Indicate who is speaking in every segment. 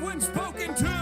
Speaker 1: when spoken to.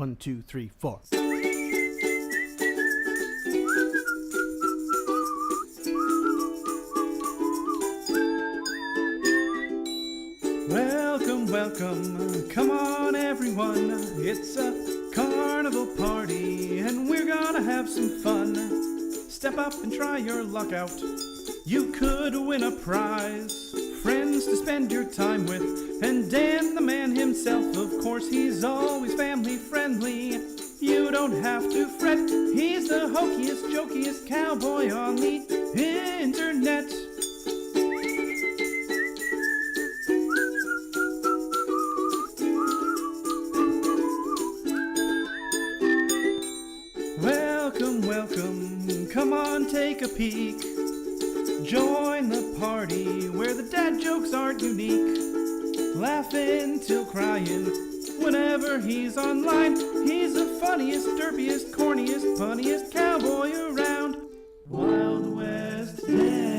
Speaker 1: 1, 2, 3, 4. Welcome, welcome, come on everyone. It's a carnival party and we're gonna have some fun. Step up and try your luck out. You could win a prize, friends to spend your time with, and Dan the man himself, of course, he's always family friendly. You don't have to fret, he's the hokiest, jokiest cowboy on the internet. Welcome, welcome, come on, take a peek. Join the party where the dad jokes aren't unique. Laughing till crying whenever he's online. He's the funniest, derpiest, corniest, punniest cowboy around. Wild West Dan.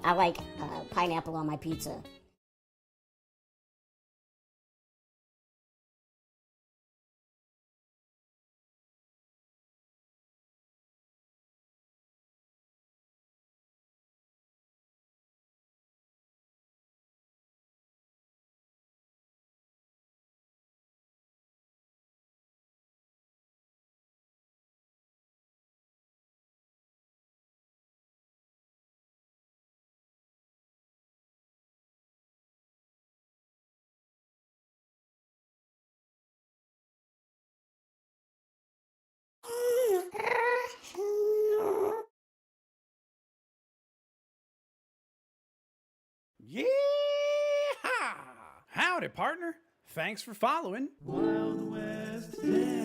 Speaker 2: I like pineapple on my pizza.
Speaker 1: Yeah! Howdy, partner. Thanks for following Wild West Dan.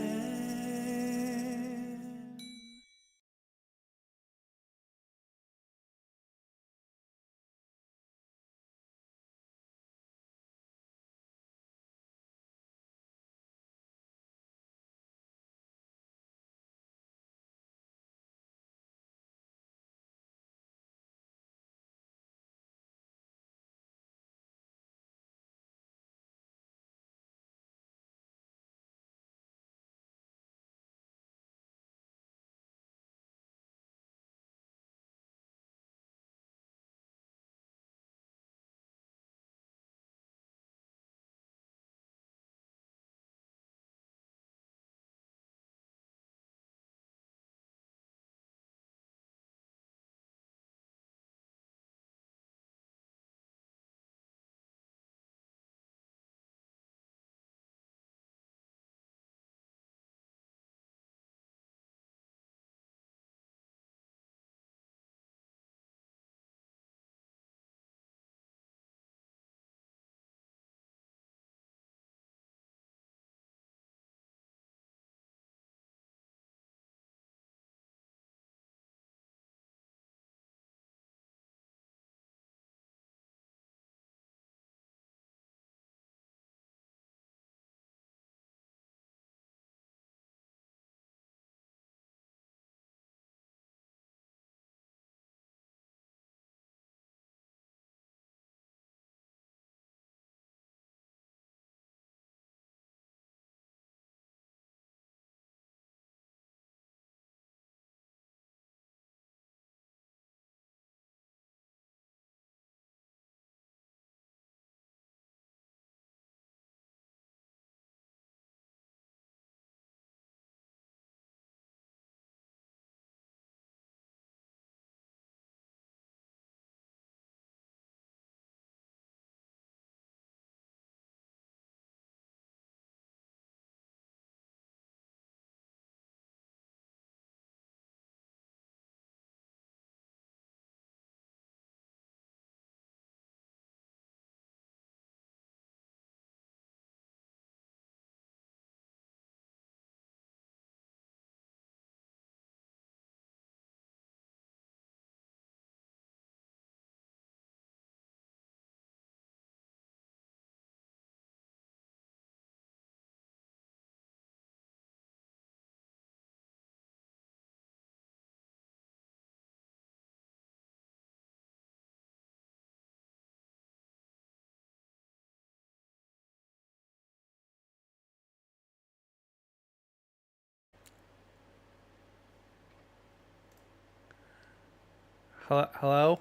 Speaker 1: Hello? Hello?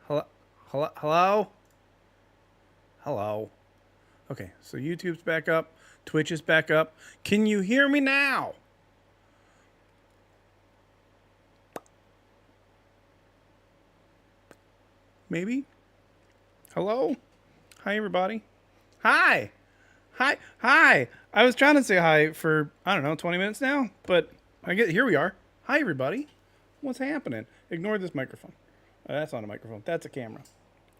Speaker 1: Hello? Hello? Hello? Hello? Okay, so YouTube's back up. Twitch is back up. Can you hear me now? Maybe? Hello? Hi, everybody. Hi! Hi! Hi! I was trying to say hi for, I don't know, 20 minutes now, but here we are. Hi, everybody. What's happening? Ignore this microphone. That's not a microphone. That's a camera.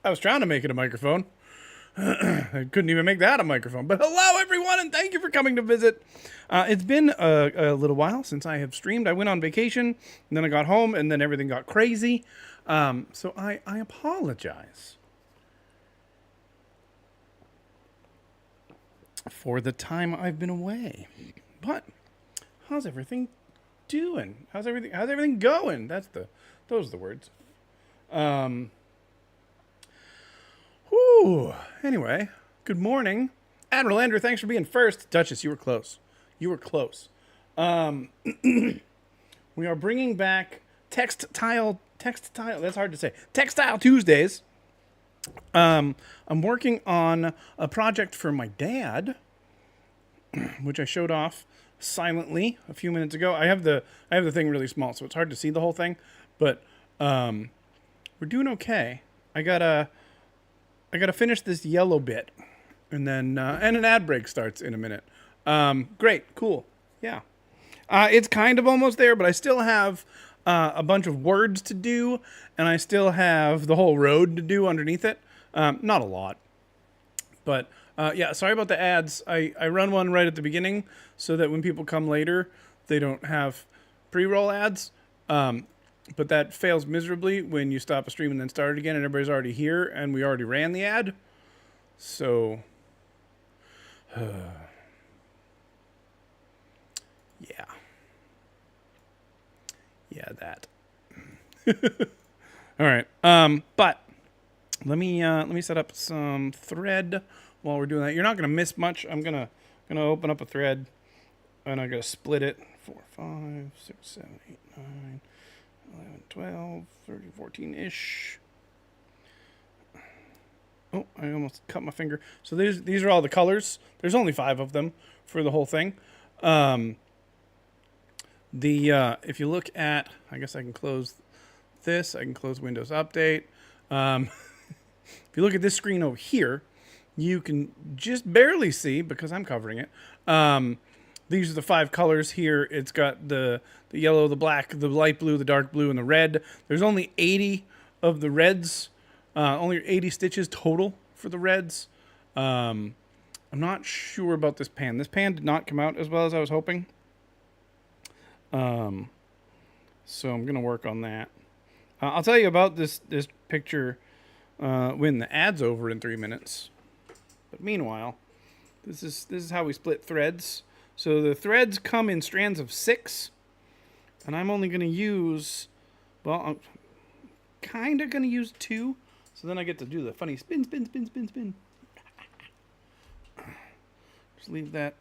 Speaker 1: I was trying to make it a microphone. I couldn't even make that a microphone. But hello, everyone, and thank you for coming to visit. It's been a little while since I have streamed. I went on vacation, and then I got home, and then everything got crazy. So I apologize for the time I've been away. But how's everything doing? How's everything going? Those are the words. Whew. Anyway, good morning. Admiral Andrew, thanks for being first. Duchess, you were close. You were close. We are bringing back textile, that's hard to say. Textile Tuesdays. I'm working on a project for my dad, which I showed off silently a few minutes ago. I have the thing really small, so it's hard to see the whole thing, but we're doing okay. I gotta finish this yellow bit, and then and an ad break starts in a minute. Great, cool, yeah. It's kind of almost there, but I still have a bunch of words to do, and I still have the whole road to do underneath it. Not a lot, but yeah. Sorry about the ads. I run one right at the beginning so that when people come later, they don't have pre-roll ads. But that fails miserably when you stop a stream and then start it again, and everybody's already here, and we already ran the ad. So, yeah. Yeah, that. All right. But let me set up some thread while we're doing that. You're not gonna miss much. I'm gonna open up a thread, and I'm gonna split it. 4, 5, 6, 7, 8, 9, 11, 12, 13, 14-ish. Oh, I almost cut my finger. So these are all the colors. There's only 5 of them for the whole thing. If you look at, I guess I can close this. I can close Windows Update. If you look at this screen over here, you can just barely see because I'm covering it. These are the 5 colors here. It's got the yellow, the black, the light blue, the dark blue, and the red. There's only 80 of the reds. Only 80 stitches total for the reds. I'm not sure about this pan. This pan did not come out as well as I was hoping. So I'm going to work on that. I'll tell you about this picture when the ad's over in 3 minutes. But meanwhile, this is how we split threads. So the threads come in strands of 6, and I'm only going to use, well, I'm kind of going to use 2. So then I get to do the funny spin. Just leave that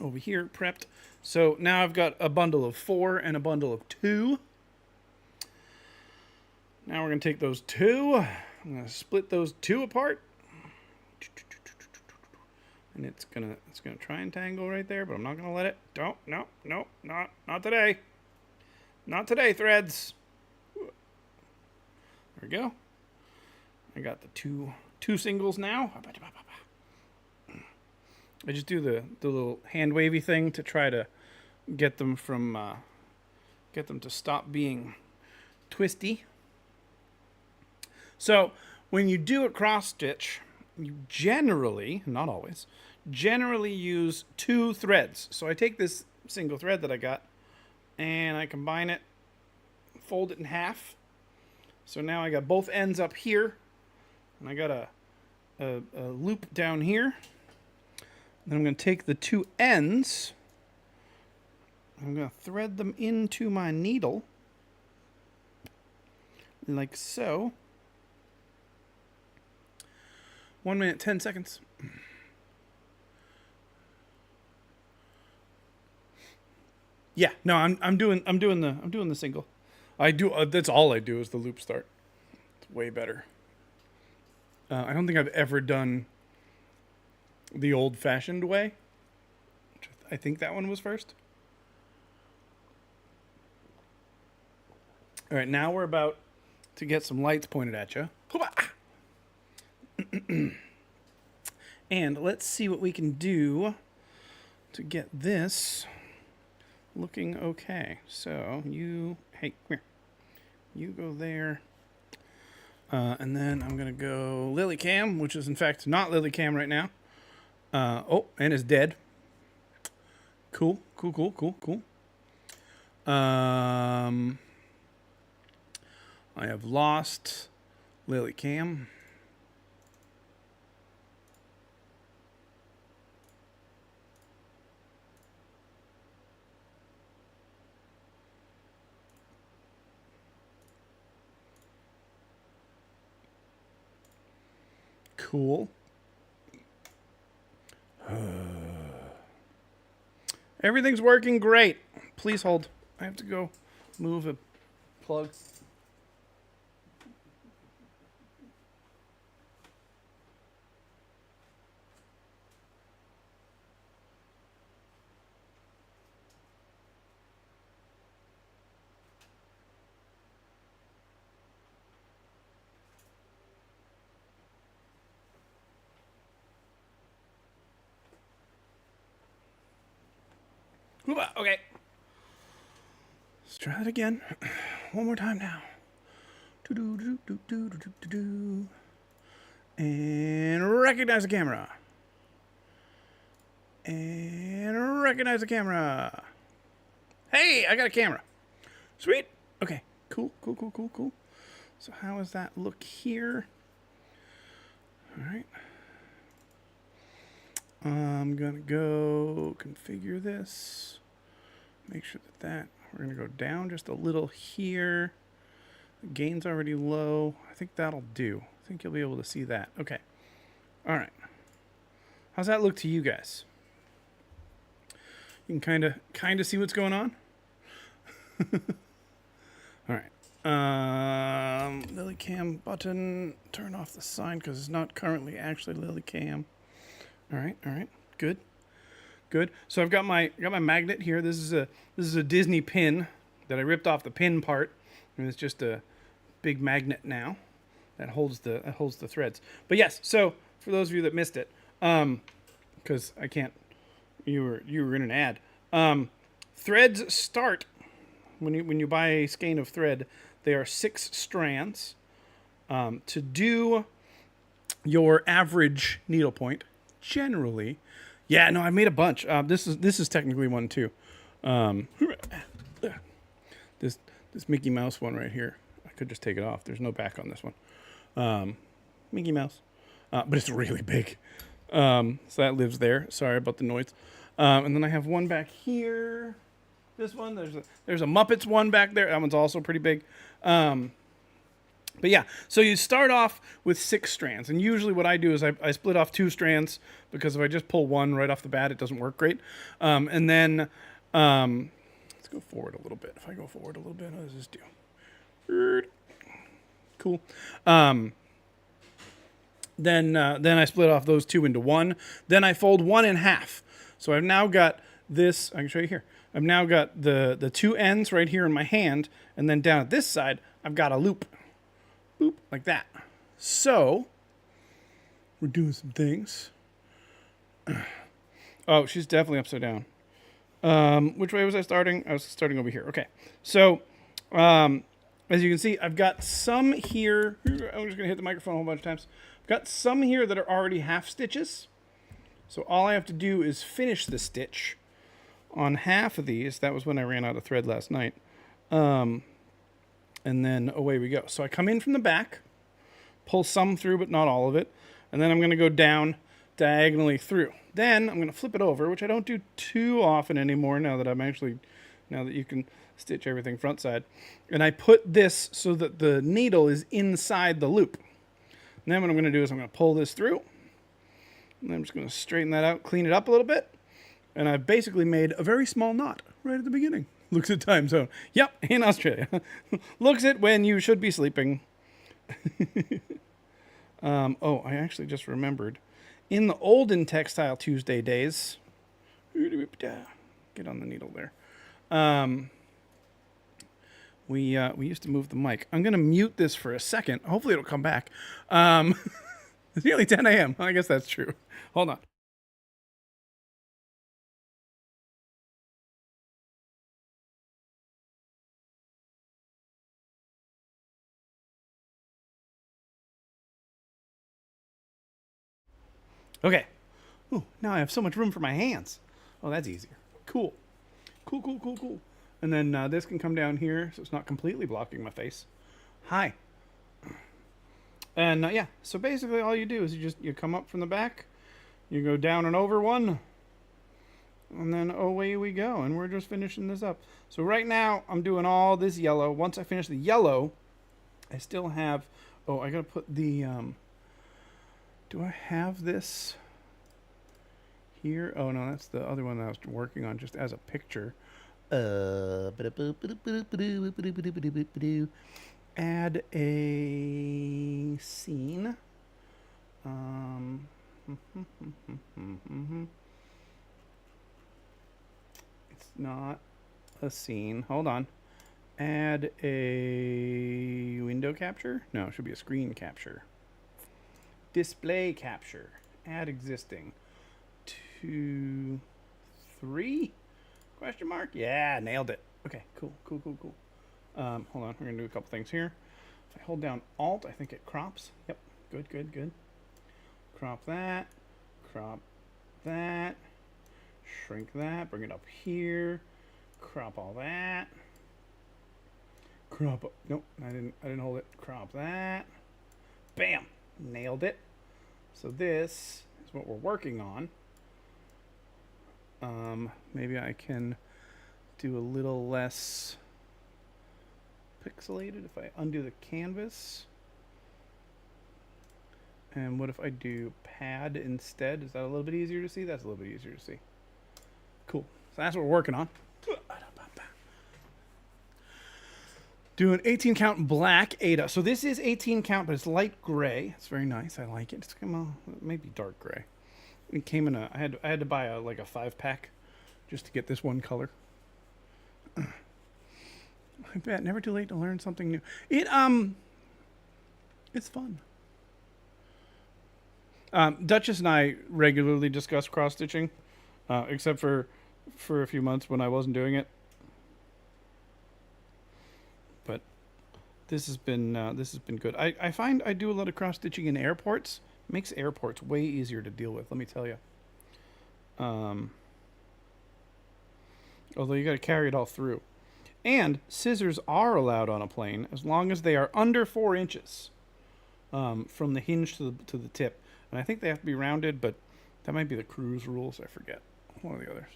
Speaker 1: over here prepped. So now I've got a bundle of 4 and a bundle of 2. Now we're going to take those 2. I'm going to split those 2 apart. And it's gonna try and tangle right there, but I'm not going to let it. Don't, no, not today. Not today, threads. There we go. I got the two singles now. I just do the little hand wavy thing to try to get them to stop being twisty. So when you do a cross stitch, you generally, not always, use 2 threads. So I take this single thread that I got and I combine it, fold it in half. So now I got both ends up here, and I got a loop down here. Then I'm going to take the 2 ends, I'm going to thread them into my needle, like so. 1 minute, 10 seconds. Yeah, no, I'm doing the single. I do. That's all I do is the loop start. It's way better. I don't think I've ever done the old-fashioned way. I think that one was first. All right, now we're about to get some lights pointed at you. And let's see what we can do to get this looking okay. So hey, come here. You go there. And then I'm going to go Lilycam, which is in fact not Lilycam right now. Oh, and is dead. Cool. I have lost Lilycam. Cool. Everything's working great. Please hold. I have to go move a plug. Okay. Let's try that again. One more time now. And recognize the camera. And recognize the camera. Hey, I got a camera. Sweet. Okay. Cool. So how does that look here? All right. I'm going to go configure this. Make sure that we're going to go down just a little here. The gain's already low. I think that'll do. I think you'll be able to see that. Okay. All right. How's that look to you guys? You can kind of see what's going on? All right. LilyCam button. Turn off the sign because it's not currently actually LilyCam. All right. Good. So I've got my magnet here. This is a Disney pin that I ripped off the pin part, and it's just a big magnet now that holds the threads. But yes, so for those of you that missed it, because I can't, you were in an ad. Threads start when you buy a skein of thread. They are 6 strands. To do your average needle point, generally. Yeah, no, I made a bunch. This is technically one too. This Mickey Mouse one right here. I could just take it off. There's no back on this one. Mickey Mouse, but it's really big. So that lives there. Sorry about the noise. And then I have one back here. This one. There's a Muppets one back there. That one's also pretty big. But yeah, so you start off with 6 strands, and usually what I do is I split off 2 strands, because if I just pull one right off the bat, it doesn't work great. And then let's go forward a little bit. If I go forward a little bit, how does this do? Cool. Then I split off those 2 into 1. Then I fold 1 in half. So I've now got this. I can show you here. I've now got the 2 ends right here in my hand, and then down at this side, I've got a loop. Boop, like that. So, we're doing some things. Oh, she's definitely upside down. Which way was I starting? I was starting over here. Okay. So, as you can see, I've got some here. I'm just going to hit the microphone a whole bunch of times. I've got some here that are already half stitches. So, all I have to do is finish the stitch on half of these. That was when I ran out of thread last night. And then away we go. So I come in from the back, pull some through, but not all of it. And then I'm going to go down diagonally through. Then I'm going to flip it over, which I don't do too often anymore now that you can stitch everything front side. And I put this so that the needle is inside the loop. And then what I'm going to do is I'm going to pull this through. And I'm just going to straighten that out, clean it up a little bit. And I've basically made a very small knot right at the beginning. Looks at time zone. Yep, in Australia. Looks at when you should be sleeping. Oh, I actually just remembered. In the olden Textile Tuesday days, get on the needle there. We used to move the mic. I'm going to mute this for a second. Hopefully it'll come back. It's nearly 10 a.m. I guess that's true. Hold on. Okay. Ooh, now I have so much room for my hands. Oh, that's easier. Cool. Cool. And then this can come down here, so it's not completely blocking my face. Hi. And yeah, so basically all you do is you come up from the back, you go down and over one, and then away we go. And we're just finishing this up. So right now I'm doing all this yellow. Once I finish the yellow, I still have, I gotta put the Do I have this here? Oh no, that's the other one that I was working on just as a picture. Add a scene. It's not a scene. Hold on. Add a window capture? No, it should be a screen capture. Display capture. Add existing. 2, 3? Question mark? Yeah, nailed it. Okay, cool. Hold on, we're gonna do a couple things here. If I hold down Alt, I think it crops. Yep, good. Crop that, shrink that, bring it up here, crop all that. Nope, I didn't hold it. Crop that. Bam! Nailed it. So this is what we're working on. Maybe I can do a little less pixelated if I undo the canvas. And what if I do pad instead? Is that a little bit easier to see? That's a little bit easier to see. Cool. So that's what we're working on. Doing 18 count black Ada. So this is 18 count, but it's light gray. It's very nice. I like it. It's maybe dark gray. It came in a. I had to buy a 5-pack just to get this one color. I bet never too late to learn something new. It's fun. Duchess and I regularly discuss cross stitching, except for a few months when I wasn't doing it. But this has been good. I find I do a lot of cross stitching in airports. It makes airports way easier to deal with. Let me tell you. Although you got to carry it all through, and scissors are allowed on a plane as long as they are under 4 inches from the hinge to the tip. And I think they have to be rounded, but that might be the cruise rules. I forget. One of the others.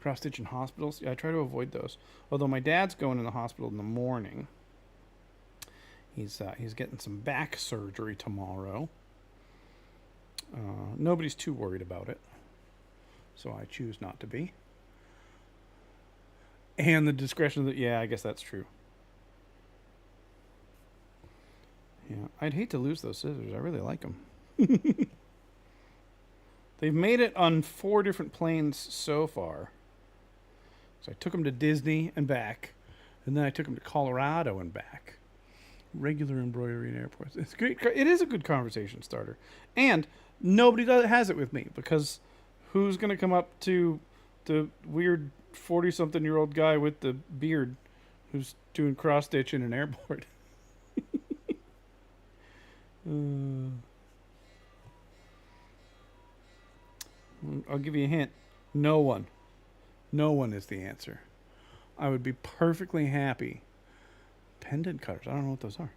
Speaker 1: Cross stitch in hospitals. Yeah, I try to avoid those. Although my dad's going in the hospital in the morning. He's getting some back surgery tomorrow. Nobody's too worried about it, so I choose not to be. And the discretion that, yeah, I guess that's true. Yeah, I'd hate to lose those scissors. I really like them. They've made it on 4 different planes so far. So I took them to Disney and back, and then I took them to Colorado and back. Regular embroidery in airports. It's great. It is a good conversation starter. And nobody has it with me, because who's going to come up to the weird 40-something-year-old guy with the beard who's doing cross stitch in an airport? I'll give you a hint. No one. No one is the answer. I would be perfectly happy. Pendant cutters. I don't know what those are.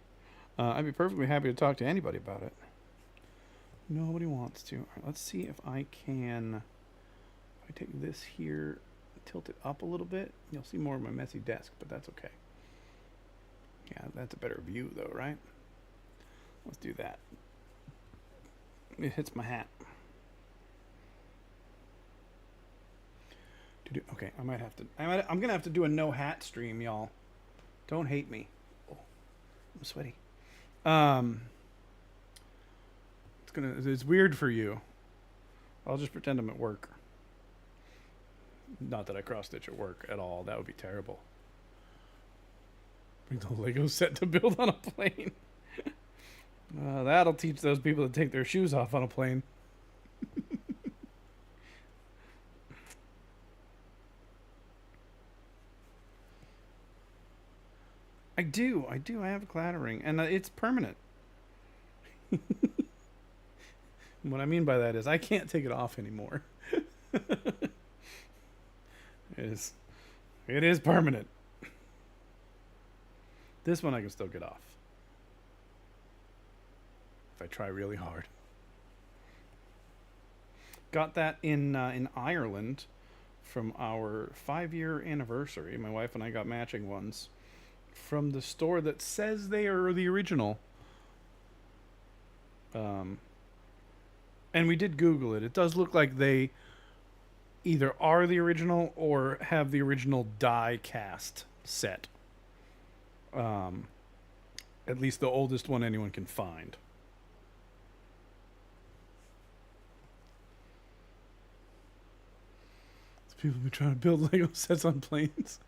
Speaker 1: I'd be perfectly happy to talk to anybody about it. Nobody wants to. All right, let's see if I can. If I take this here, tilt it up a little bit, you'll see more of my messy desk, but that's okay. Yeah, that's a better view though, right? Let's do that. It hits my hat. Okay, I'm gonna have to do a no hat stream, y'all. Don't hate me. Oh, I'm sweaty. It's weird for you. I'll just pretend I'm at work. Not that I cross stitch at work at all. That would be terrible. Bring the Lego set to build on a plane. That'll teach those people to take their shoes off on a plane. I do. I have a clattering, and it's permanent. What I mean by that is I can't take it off anymore. It is permanent. This one I can still get off if I try really hard. Got that in Ireland from our 5-year anniversary. My wife and I got matching ones from the store that says they are the original. And we did Google it. It does look like they either are the original or have the original die cast set. At least the oldest one anyone can find. People have been trying to build Lego sets on planes.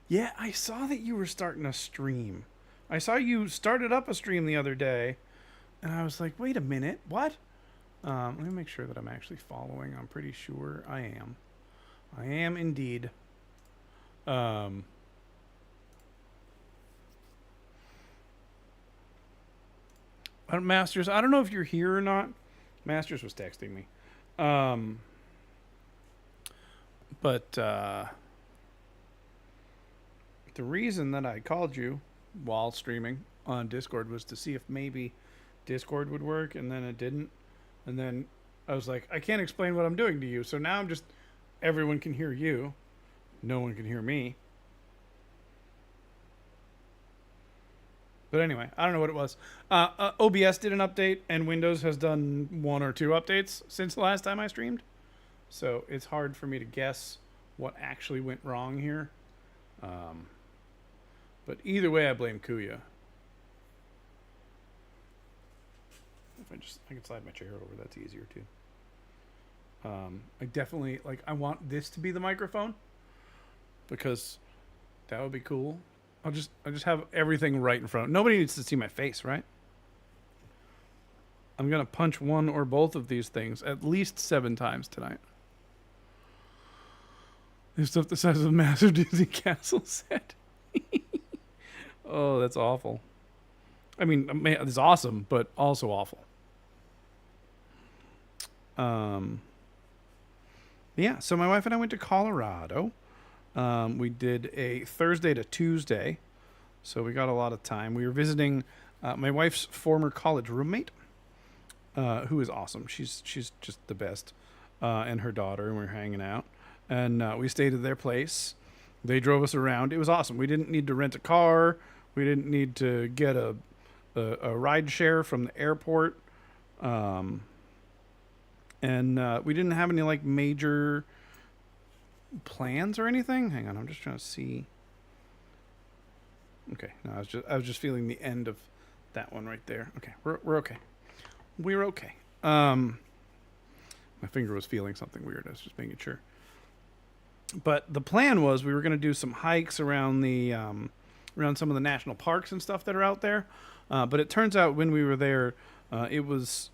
Speaker 1: Yeah, I saw that you were starting a stream. I saw you started up a stream the other day, and I was like, wait a minute, what? Let me make sure that I'm actually following. I'm pretty sure I am. I am indeed. Masters, I don't know if you're here or not. Masters was texting me. But the reason that I called you while streaming on Discord was to see if maybe Discord would work, and then it didn't. And then I was like, I can't explain what I'm doing to you. So now I'm just, everyone can hear you. No one can hear me. But anyway, I don't know what it was. OBS did an update, and Windows has done 1 or 2 updates since the last time I streamed. So it's hard for me to guess what actually went wrong here. But either way, I blame Kuya. If I can slide my chair over, that's easier too. I definitely, I want this to be the microphone, because that would be cool. I'll just have everything right in front. Nobody needs to see my face, right? I'm gonna punch one or both of these things at least 7 times tonight. There's stuff the size of a massive Disney castle set. Oh, that's awful. I mean, it's awesome, but also awful. Yeah, so my wife and I went to Colorado. We did a Thursday to Tuesday, so we got a lot of time. We were visiting my wife's former college roommate, who is awesome. She's just the best, and her daughter, and we were hanging out. And we stayed at their place. They drove us around. It was awesome. We didn't need to rent a car. We didn't need to get a ride share from the airport. And we didn't have any major plans or anything. Hang on, I'm just trying to see. Okay, no, I was just feeling the end of that one right there. Okay, we're okay. We're okay. My finger was feeling something weird. I was just making sure. But the plan was we were going to do some hikes around the around some of the national parks and stuff that are out there. But it turns out when we were there, it was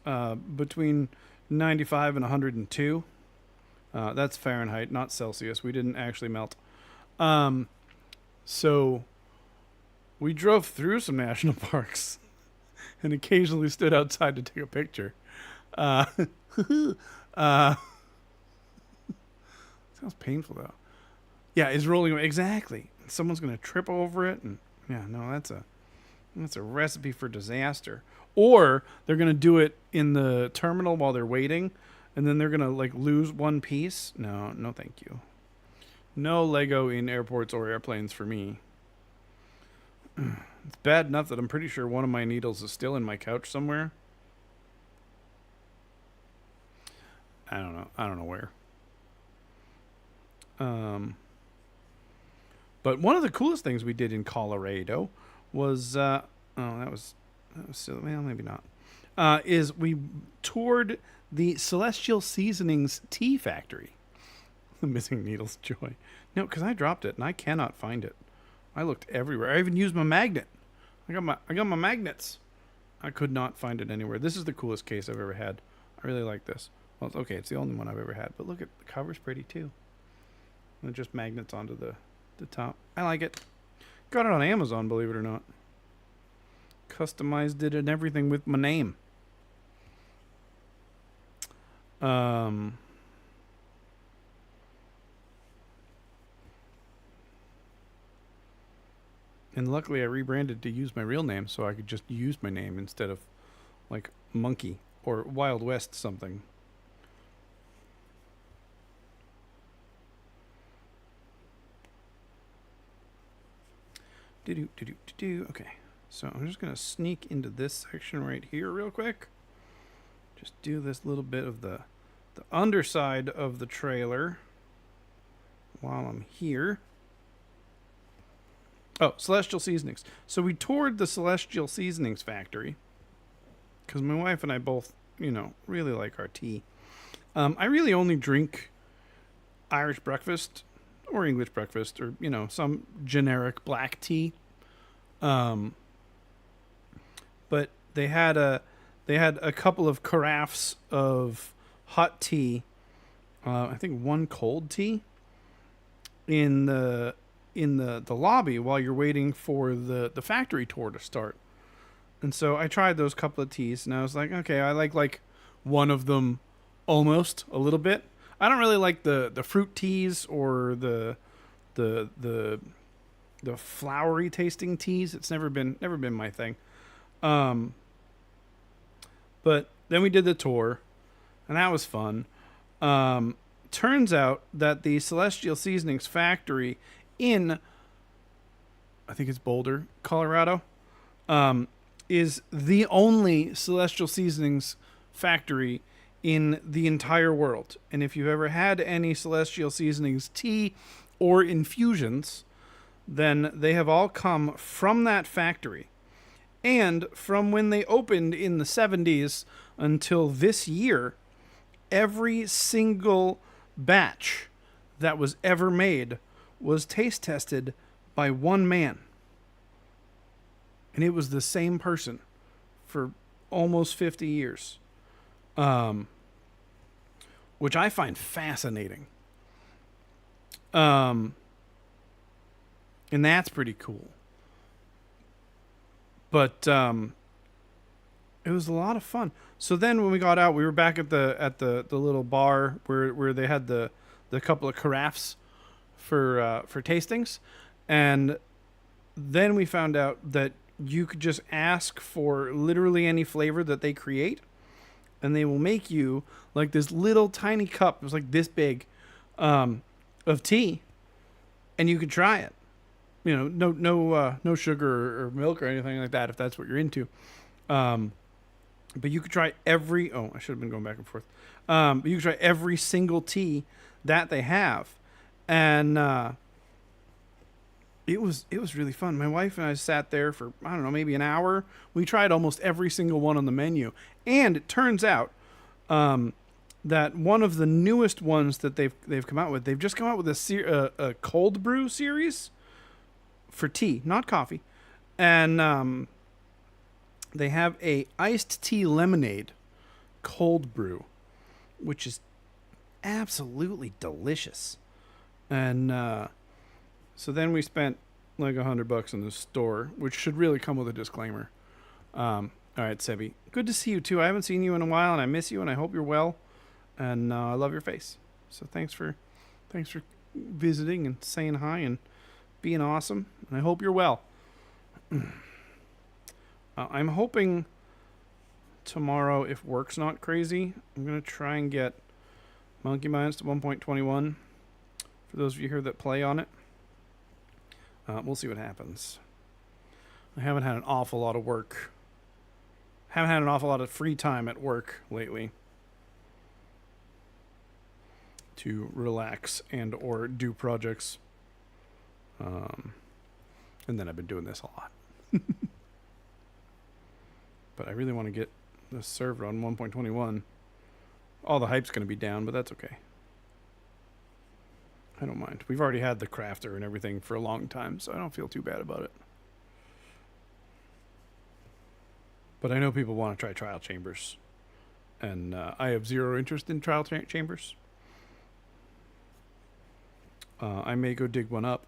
Speaker 1: between 95 and 102. That's Fahrenheit, not Celsius. We didn't actually melt. So we drove through some national parks and occasionally stood outside to take a picture. Sounds painful though. Yeah, it's rolling away. Exactly. Someone's gonna trip over it, and yeah, no, that's a recipe for disaster. Or they're gonna do it in the terminal while they're waiting, and then they're gonna lose one piece. No, thank you. No Lego in airports or airplanes for me. It's bad enough that I'm pretty sure one of my needles is still in my couch somewhere. I don't know where. But one of the coolest things we did in Colorado was that was silly. Well, maybe not. Is we toured the Celestial Seasonings tea factory. The missing needle's joy. No, because I dropped it and I cannot find it. I looked everywhere. I even used my magnet. I got my magnets. I could not find it anywhere. This is the coolest case I've ever had. I really like this. Well, okay, it's the only one I've ever had. But look at the cover's pretty too. And just magnets onto the top. I like it. Got it on Amazon, believe it or not. Customized it and everything with my name. And luckily I rebranded to use my real name so I could just use my name instead of Monkey or Wild West something. Okay, So I'm just going to sneak into this section right here real quick. Just do this little bit of the underside of the trailer while I'm here. Oh, Celestial Seasonings. So we toured the Celestial Seasonings factory because my wife and I both, really like our tea. I really only drink Irish breakfast or English breakfast or, some generic black tea. But they had a couple of carafes of hot tea. I think one cold tea in the lobby while you're waiting for the factory tour to start. And so I tried those couple of teas and I was like, okay, I like one of them almost a little bit. I don't really like the fruit teas or the flowery tasting teas. It's never been my thing. But then we did the tour and that was fun. Turns out that the Celestial Seasonings factory in, I think it's Boulder, Colorado, is the only Celestial Seasonings factory in the entire world. And if you've ever had any Celestial Seasonings tea or infusions, then they have all come from that factory. And from when they opened in the 70s until this year, every single batch that was ever made was taste tested by one man. And it was the same person for almost 50 years. Which I find fascinating. And that's pretty cool. But it was a lot of fun. So then when we got out, we were back at the little bar where they had the couple of carafes for tastings, and then we found out that you could just ask for literally any flavor that they create, and they will make you like this little tiny cup. It was like this big of tea, and you could try it. No sugar or milk or anything like that if that's what you're into. But you could try every. Oh, I should have been going back and forth. But you could try every single tea that they have, and it was really fun. My wife and I sat there for maybe an hour. We tried almost every single one on the menu, and it turns out that one of the newest ones that they've come out with, they've just come out with a cold brew series for tea, not coffee, and they have a iced tea lemonade cold brew, which is absolutely delicious. And so then we spent like $100 in the store, which should really come with a disclaimer. All right, Sebi, good to see you too. I haven't seen you in a while, and I miss you, and I hope you're well. And I love your face. So thanks for visiting and saying hi and being awesome. And I hope you're well. I'm hoping tomorrow, if work's not crazy, I'm going to try and get Monkey Minds to 1.21 for those of you here that play on it. We'll see what happens. I haven't had an awful lot of work. Haven't had an awful lot of free time at work lately to relax and or do projects. And then I've been doing this a lot. But I really want to get this server on 1.21. All the hype's going to be down, but that's okay. I don't mind. We've already had the crafter and everything for a long time, so I don't feel too bad about it. But I know people want to try trial chambers. And I have zero interest in trial chambers. I may go dig one up.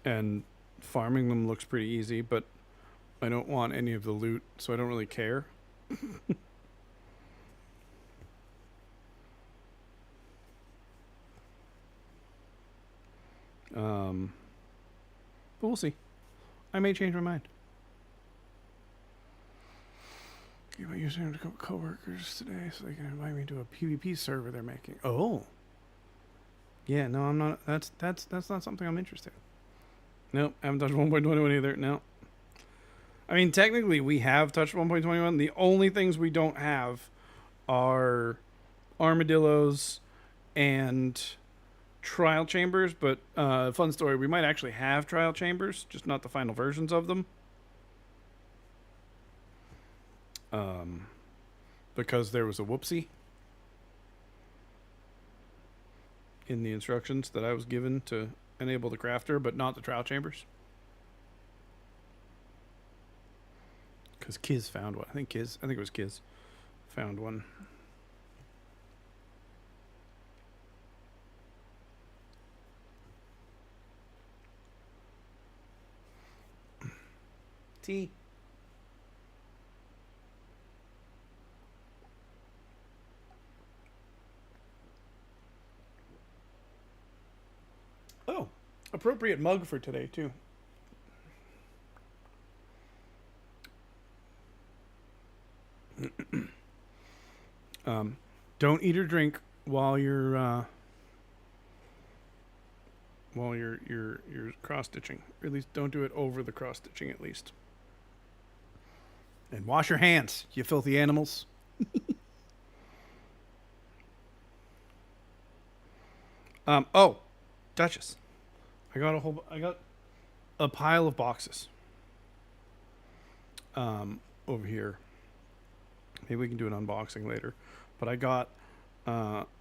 Speaker 1: And farming them looks pretty easy, but I don't want any of the loot, so I don't really care. But we'll see. I may change my mind. Give my username to co-workers today so they can invite me to a PvP server they're making. Oh. Yeah, no, I'm not. That's not something I'm interested in. Nope, haven't touched 1.21 either. No. I mean, technically, we have touched 1.21. The only things we don't have are armadillos and trial chambers. But fun story, we might actually have trial chambers, just not the final versions of them. Because there was a whoopsie in the instructions that I was given to enable the crafter, but not the trial chambers. Because Kiz found one. I think it was Kiz found one. Tea. Oh, appropriate mug for today, too. Don't eat or drink while you're cross stitching. Or at least don't do it over the cross stitching, at least. And wash your hands, you filthy animals. Oh, Duchess, I got a pile of boxes. Over here. Maybe we can do an unboxing later. But I got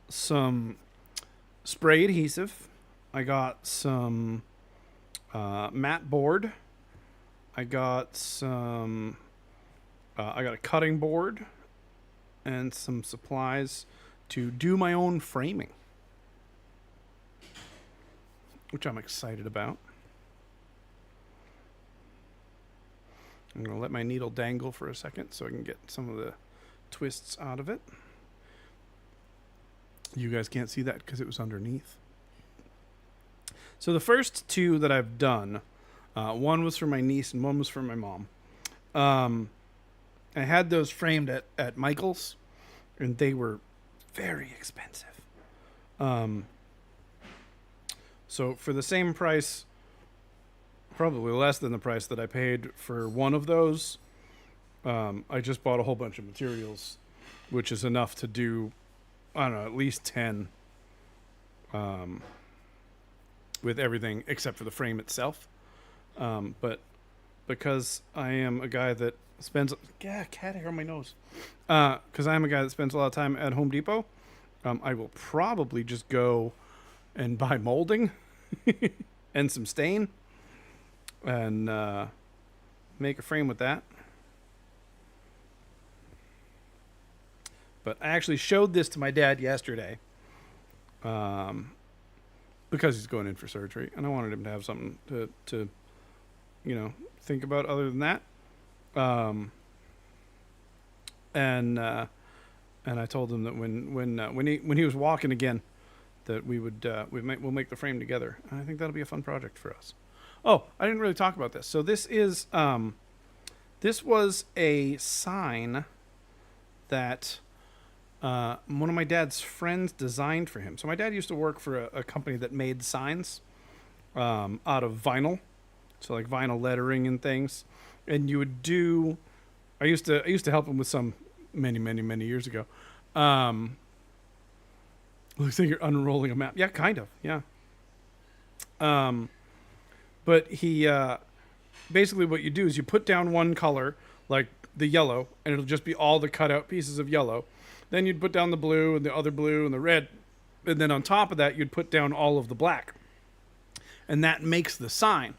Speaker 1: some spray adhesive. I got some matte board. I got some. I got a cutting board and some supplies to do my own framing, which I'm excited about. I'm going to let my needle dangle for a second so I can get some of the twists out of it. You guys can't see that because it was underneath. So the first two that I've done, one was for my niece and one was for my mom. I had those framed at Michael's, and they were very expensive. So for the same price, probably less than the price that I paid for one of those, I just bought a whole bunch of materials, which is enough to do, I don't know, at least 10 with everything except for the frame itself. But because I am a guy that spends... Yeah, cat hair on my nose. Because I am a guy that spends a lot of time at Home Depot, I will probably just go and buy molding and some stain and make a frame with that. But I actually showed this to my dad yesterday because he's going in for surgery, and I wanted him to have something to think about other than that. And I told him that when he was walking again, that we'll make the frame together. And I think that'll be a fun project for us. Oh, I didn't really talk about this. So this was a sign that one of my dad's friends designed for him. So my dad used to work for a company that made signs out of vinyl, so like vinyl lettering and things. And you would do. I used to help him with some many years ago. Looks like you're unrolling a map. Yeah, kind of. Yeah. But he basically what you do is you put down one color, like the yellow, and it'll just be all the cut out pieces of yellow. Then you'd put down the blue and the other blue and the red, and then on top of that you'd put down all of the black, and that makes the sign.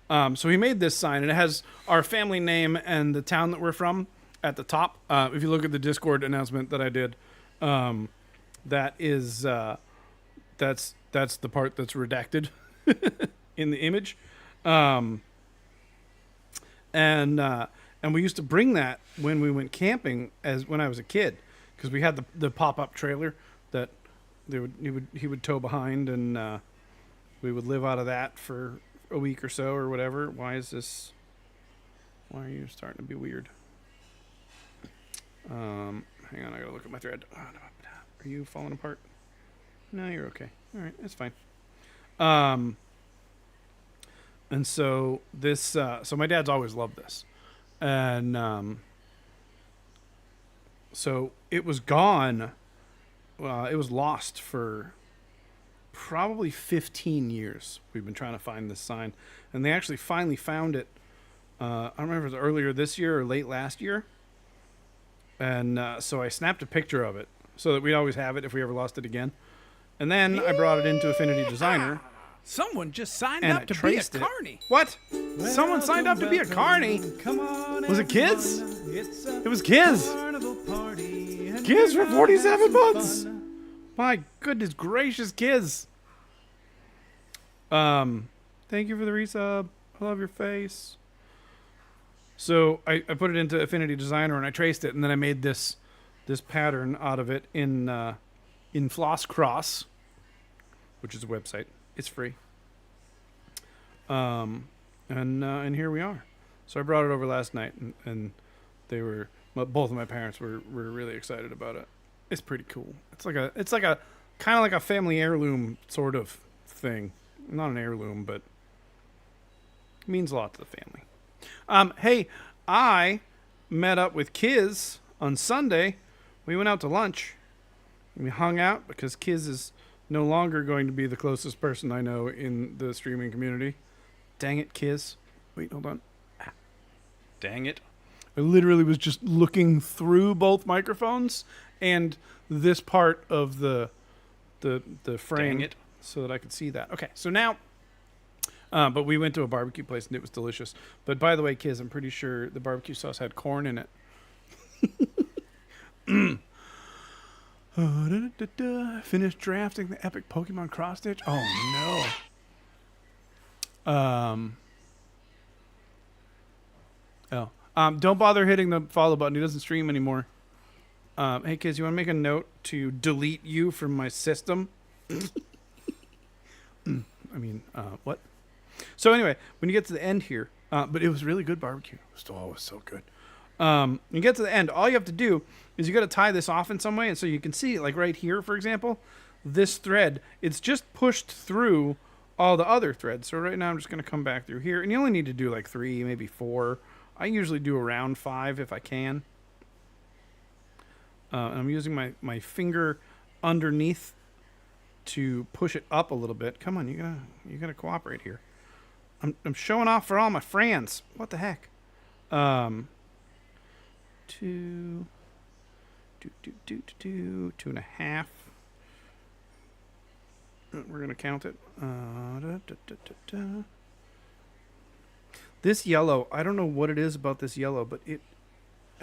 Speaker 1: So he made this sign, and it has our family name and the town that we're from at the top. If you look at the Discord announcement that I did, that is that's the part that's redacted in the image. And we used to bring that when we went camping when I was a kid, because we had the pop-up trailer that he would tow behind, and we would live out of that for a week or so or whatever. Why are you starting to be weird? Hang on, I gotta look at my thread. Are you falling apart? No, you're okay. All right, that's fine. And so this, so my dad's always loved this. And so it was gone. It was lost for probably 15 years. We've been trying to find this sign. And they actually finally found it. I don't remember if it was earlier this year or late last year. And so I snapped a picture of it so that we'd always have it if we ever lost it again. And then I brought it into Affinity Designer.
Speaker 3: Someone just signed
Speaker 1: And
Speaker 3: up
Speaker 1: I
Speaker 3: to be a
Speaker 1: traced it.
Speaker 3: carny.
Speaker 1: What? Someone signed up to be a carny? Come on,
Speaker 2: Was
Speaker 1: it kids?
Speaker 2: It
Speaker 1: was kids. Kids for 47 months. My goodness gracious, kids. Thank you for the resub. I love your face. So I put it into Affinity Designer and I traced it, and then I made this pattern out of it in Floss Cross, which is a website. It's free. And here we are. So I brought it over last night, and they were both of my parents were really excited about it. It's pretty cool. It's like a kind of like a family heirloom sort of thing. Not an heirloom, but it means a lot to the family. Hey, I met up with Kiz on Sunday. We went out to lunch. We hung out because Kiz is no longer going to be the closest person I know in the streaming community. Dang it, Kiz. Wait, hold on. Dang it. I literally was just looking through both microphones and this part of the frame.
Speaker 3: Dang it.
Speaker 1: So that I could see that. Okay, so now... but we went to a barbecue place and it was delicious. But by the way, Kiz, I'm pretty sure the barbecue sauce had corn in it. Finished drafting the epic Pokemon cross stitch. Oh no. Don't bother hitting the follow button. He doesn't stream anymore. Hey Kiz, you want to make a note to delete you from my system? What? So anyway, when you get to the end here, but it was really good barbecue. It was so good. When you get to the end, all you have to do is you got to tie this off in some way. And so you can see, like right here, for example, this thread, it's just pushed through all the other threads. So right now I'm just going to come back through here. And you only need to do like 3, maybe 4. I usually do around 5 if I can. I'm using my finger underneath to push it up a little bit. Come on, you gotta cooperate here. I'm showing off for all my friends. What the heck? 2, 2.5. We're gonna count it. This yellow, I don't know what it is about this yellow, but it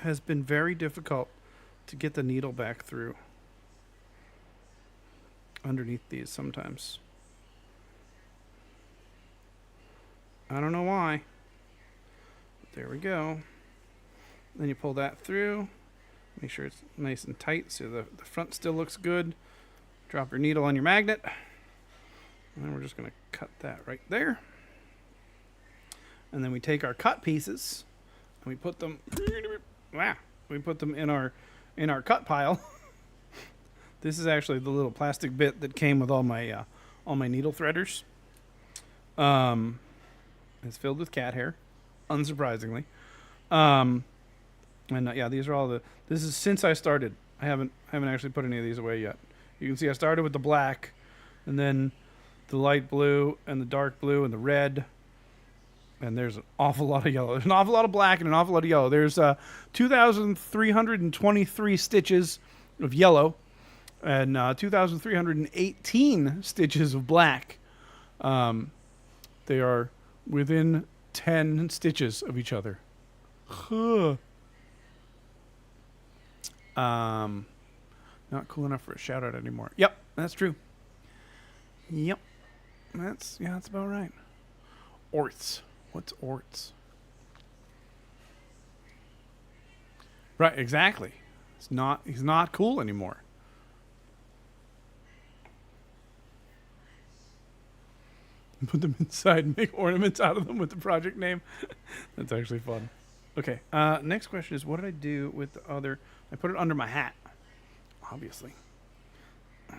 Speaker 1: has been very difficult to get the needle back through underneath these sometimes. I don't know why. There we go. Then you pull that through. Make sure it's nice and tight so the front still looks good. Drop your needle on your magnet. And then we're just going to cut that right there. And then we take our cut pieces and we put them in our cut pile. This is actually the little plastic bit that came with all my needle threaders. It's filled with cat hair, unsurprisingly. These are all this is since I started. I haven't actually put any of these away yet. You can see I started with the black, and then the light blue, and the dark blue, and the red. And there's an awful lot of yellow. There's an awful lot of black and an awful lot of yellow. There's 2,323 stitches of yellow and 2,318 stitches of black. They are within 10 stitches of each other. Not cool enough for a shout out anymore. Yep, that's true. Yep. That's about right. Orts. What's orts? Right, exactly. He's not cool anymore. Put them inside and make ornaments out of them with the project name. That's actually fun. Okay, next question is, what did I do with the other? I put it under my hat, obviously.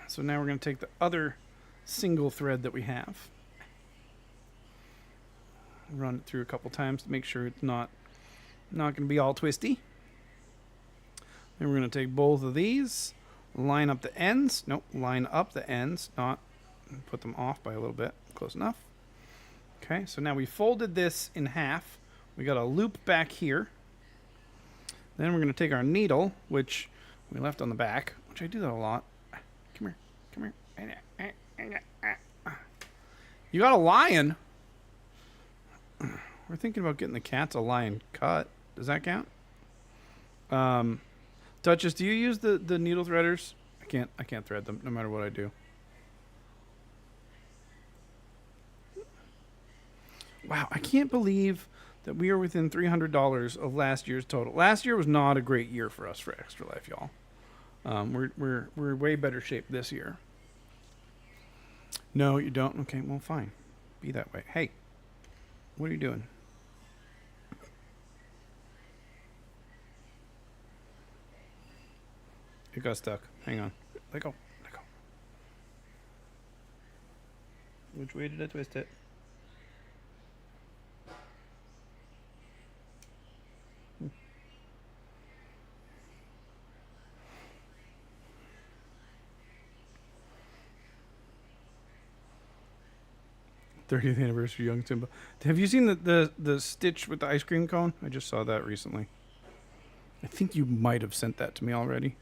Speaker 1: So now we're going to take the other single thread that we have. Run it through a couple times to make sure it's not going to be all twisty. Then we're going to take both of these, line up the ends. Nope, line up the ends, not put them off by a little bit. Close enough. Okay, so now we folded this in half. We got a loop back here. Then we're going to take our needle, which we left on the back, which I do that a lot. Come here. Come here. You got a lion. We're thinking about getting the cats a lion cut. Does that count? Duchess, do you use the needle threaders? I can't thread them no matter what I do. Wow, I can't believe that we are within $300 of last year's total. Last year was not a great year for us for Extra Life, y'all. We're way better shape this year. No, you don't? Okay, well, fine. Be that way. Hey, what are you doing? It got stuck. Hang on. Let go. Let go. Which way did I twist it? '30th anniversary, young Simba. Have you seen the stitch with the ice cream cone? I just saw that recently. I think you might have sent that to me already.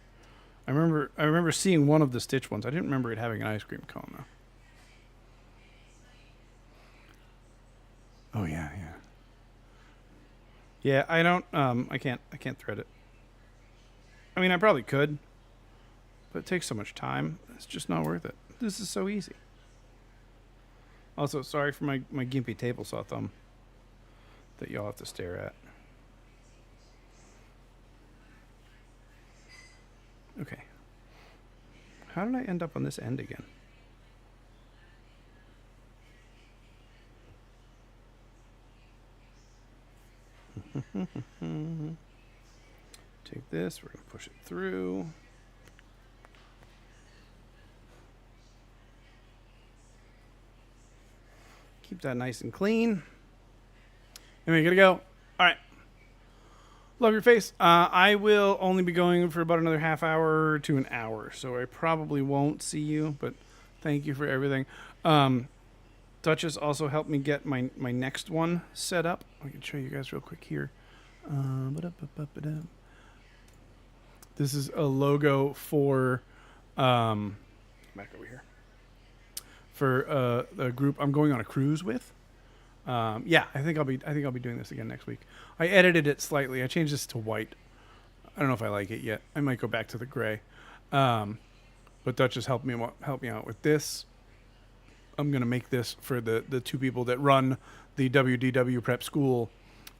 Speaker 1: I remember seeing one of the stitch ones. I didn't remember it having an ice cream cone though. Oh yeah. Yeah, I don't. I can't thread it. I mean, I probably could, but it takes so much time. It's just not worth it. This is so easy. Also, sorry for my gimpy table saw thumb that y'all have to stare at. Okay. How did I end up on this end again? Take this, we're going to push it through. Keep that nice and clean. And we're going to go. All right. Love your face. I will only be going for about another half hour to an hour, so I probably won't see you, but thank you for everything. Duchess also helped me get my next one set up. I can show you guys real quick here. This is a logo for back over here for a group I'm going on a cruise with. Yeah, I think I'll be doing this again next week. I edited it slightly. I changed this to white. I don't know if I like it yet. I might go back to the gray. But Duchess helped me out with this. I'm gonna make this for the two people that run the WDW Prep School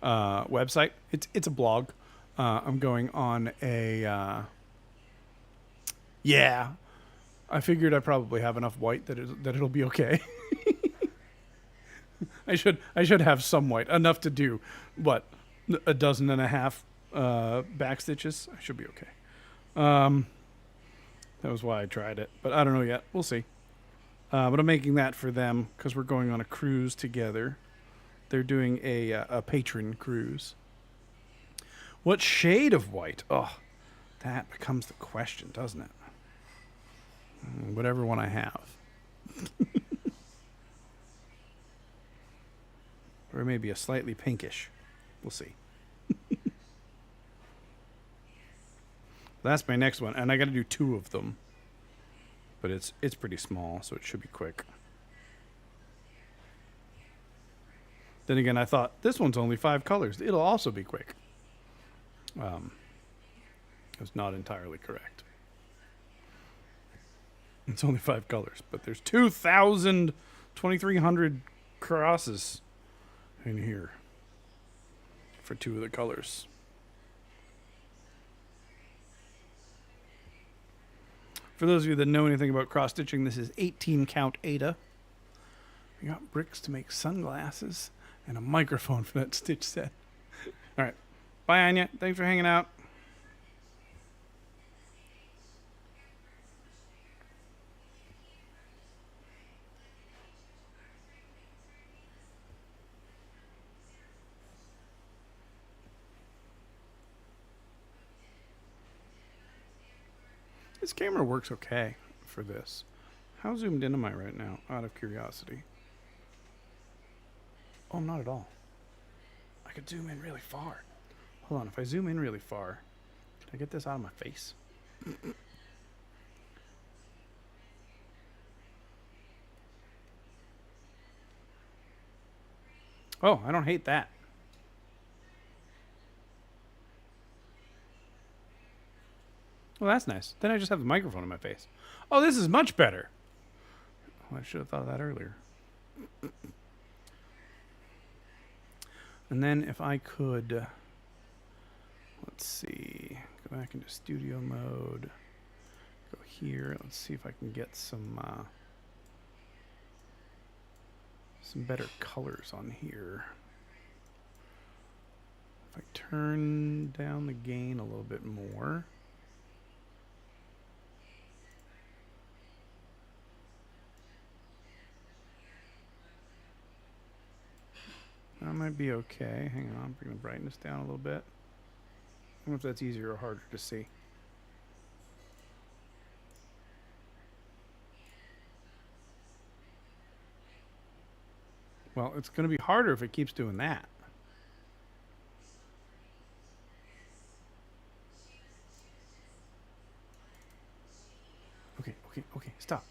Speaker 1: website. It's a blog. I'm going on a yeah. I figured I probably have enough white that it'll be okay. I should have some white, enough to do what, 12.5 back stitches. I should be okay. That was why I tried it, but I don't know yet. We'll see. But I'm making that for them because we're going on a cruise together. They're doing a patron cruise. What shade of white? Oh, that becomes the question, doesn't it? Whatever one I have. Or maybe a slightly pinkish. We'll see. That's my next one, and I got to do 2 of them. But it's pretty small, so it should be quick. Then again, I thought this one's only 5 colors. It'll also be quick. It was not entirely correct. It's only 5 colors, but there's 2,300 crosses in here for 2 of the colors. For those of you that know anything about cross stitching, this is 18 count Ada. We got bricks to make sunglasses and a microphone for that stitch set. All right. Bye, Anya. Thanks for hanging out. This camera works okay for this. How zoomed in am I right now, out of curiosity? Oh, not at all. I could zoom in really far. Hold on, if I zoom in really far, can I get this out of my face? Oh, I don't hate that. Well, that's nice. Then I just have the microphone in my face. Oh, this is much better. Oh, I should have thought of that earlier. And then if I could, let's see, go back into studio mode, go here. Let's see if I can get some better colors on here. If I turn down the gain a little bit more. That might be okay. Hang on, bring the brightness down a little bit. I don't know if that's easier or harder to see. Well, it's going to be harder if it keeps doing that. Okay. Stop.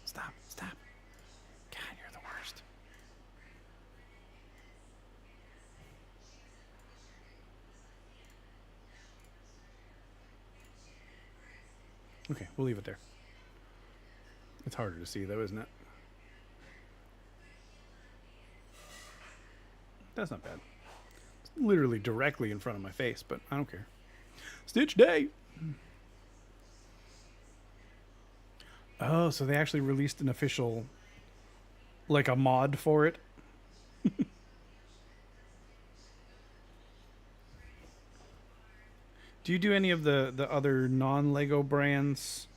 Speaker 1: God, you're the worst. Okay, we'll leave it there. It's harder to see, though, isn't it? That's not bad. It's literally directly in front of my face, but I don't care. Stitch Day! Oh, so they actually released an official, like a mod for it? Do you do any of the other non-Lego brands?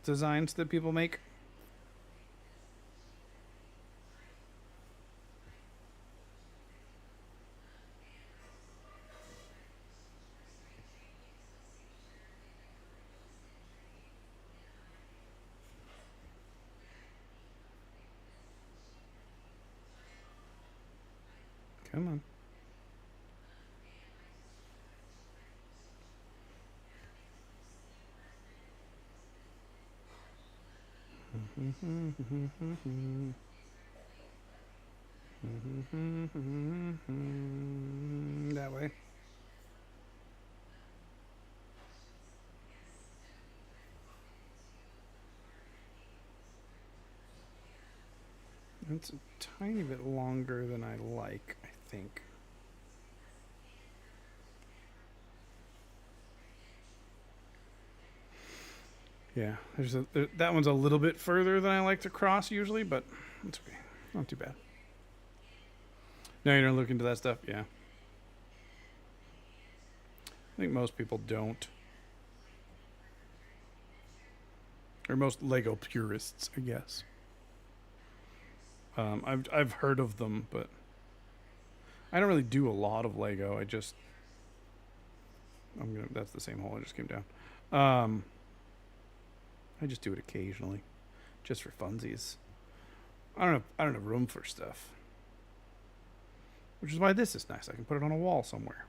Speaker 1: Designs that people make? Come on. That way. It's a tiny bit longer than I like, I think. Yeah, that one's a little bit further than I like to cross usually, but it's okay. Not too bad. No, you don't look into that stuff? Yeah. I think most people don't. Or most Lego purists, I guess. I've heard of them, but I don't really do a lot of Lego. That's the same hole I just came down. I just do it occasionally, just for funsies. I don't have room for stuff, which is why this is nice. I can put it on a wall somewhere.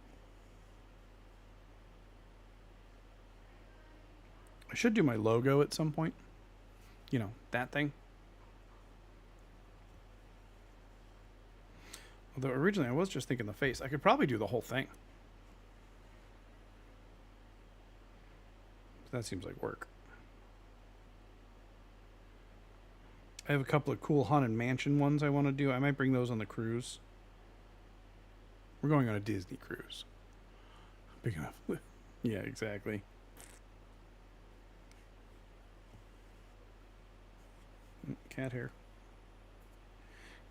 Speaker 1: I should do my logo at some point. You know, that thing. Although originally I was just thinking the face. I could probably do the whole thing. That seems like work. I have a couple of cool Haunted Mansion ones I want to do. I might bring those on the cruise. We're going on a Disney cruise. Big enough. Yeah, exactly. Cat hair.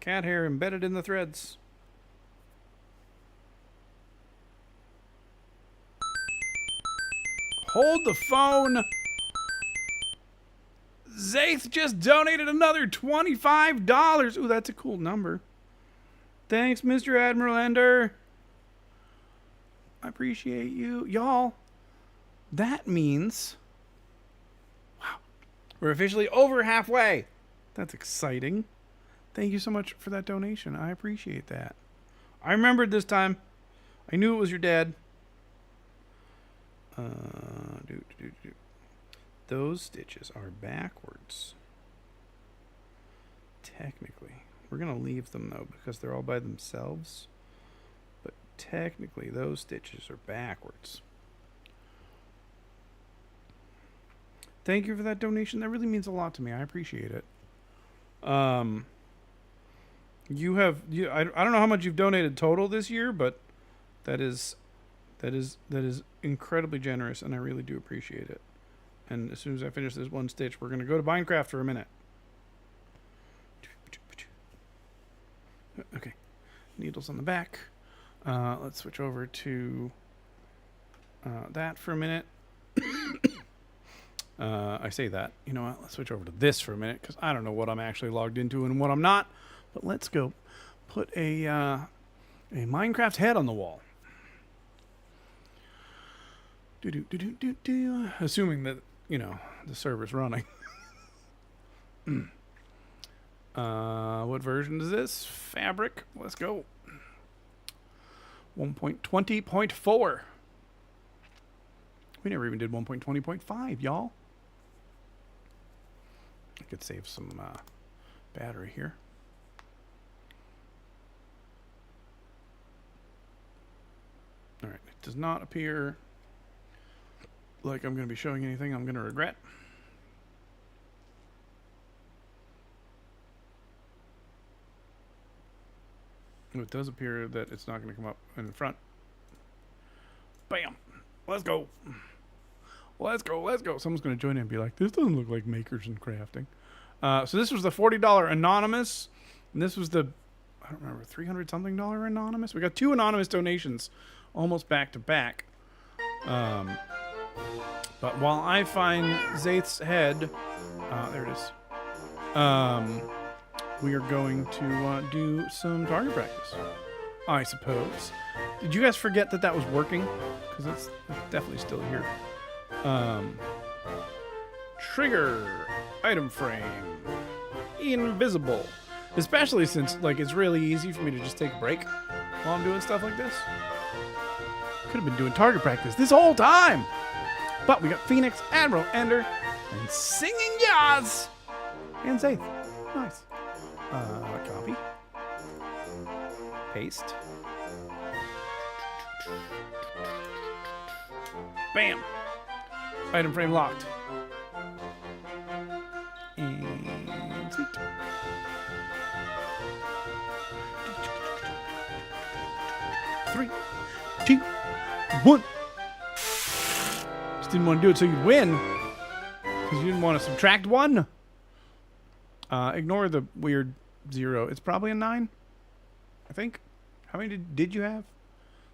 Speaker 1: Cat hair embedded in the threads. Hold the phone. Zaith just donated another $25. Ooh, that's a cool number. Thanks, Mr. Admiral Ender. I appreciate you. Y'all, that means... Wow. We're officially over halfway. That's exciting. Thank you so much for that donation. I appreciate that. I remembered this time. I knew it was your dad. Those stitches are backwards. Technically. We're going to leave them, though, because they're all by themselves. But technically, those stitches are backwards. Thank you for that donation. That really means a lot to me. I appreciate it. I don't know how much you've donated total this year, but that is incredibly generous, and I really do appreciate it. And as soon as I finish this one stitch, we're going to go to Minecraft for a minute. Okay. Needles on the back. Let's switch over to that for a minute. I say that. You know what? Let's switch over to this for a minute, because I don't know what I'm actually logged into and what I'm not. But let's go put a Minecraft head on the wall. Assuming that, you know, the server's running. What version is this? Fabric. Let's go. 1.20.4. We never even did 1.20.5, y'all. I could save some battery here. All right. It does not appear like I'm going to be showing anything I'm going to regret. It does appear that it's not going to come up in front. Bam! Let's go. Let's go. Let's go. Someone's going to join in and be like, this doesn't look like makers and crafting. So this was the $40 anonymous. And this was the, I don't remember, $300-something anonymous. We got 2 anonymous donations almost back to back. But while I find Zaith's head, there it is. We are going to do some target practice, I suppose. Did you guys forget that was working? Because it's definitely still here. Trigger, item frame, invisible. Especially since, like, it's really easy for me to just take a break while I'm doing stuff like this. Could have been doing target practice this whole time. But we got Phoenix, Admiral, Ender, and Singing Yaz. And Zaith. Nice. Copy. Paste. Bam. Item frame locked. And sweet. Three, two, one. Just didn't want to do it so you'd win. Because you didn't want to subtract 1. Ignore the weird 0. It's probably a 9, I think. How many did you have?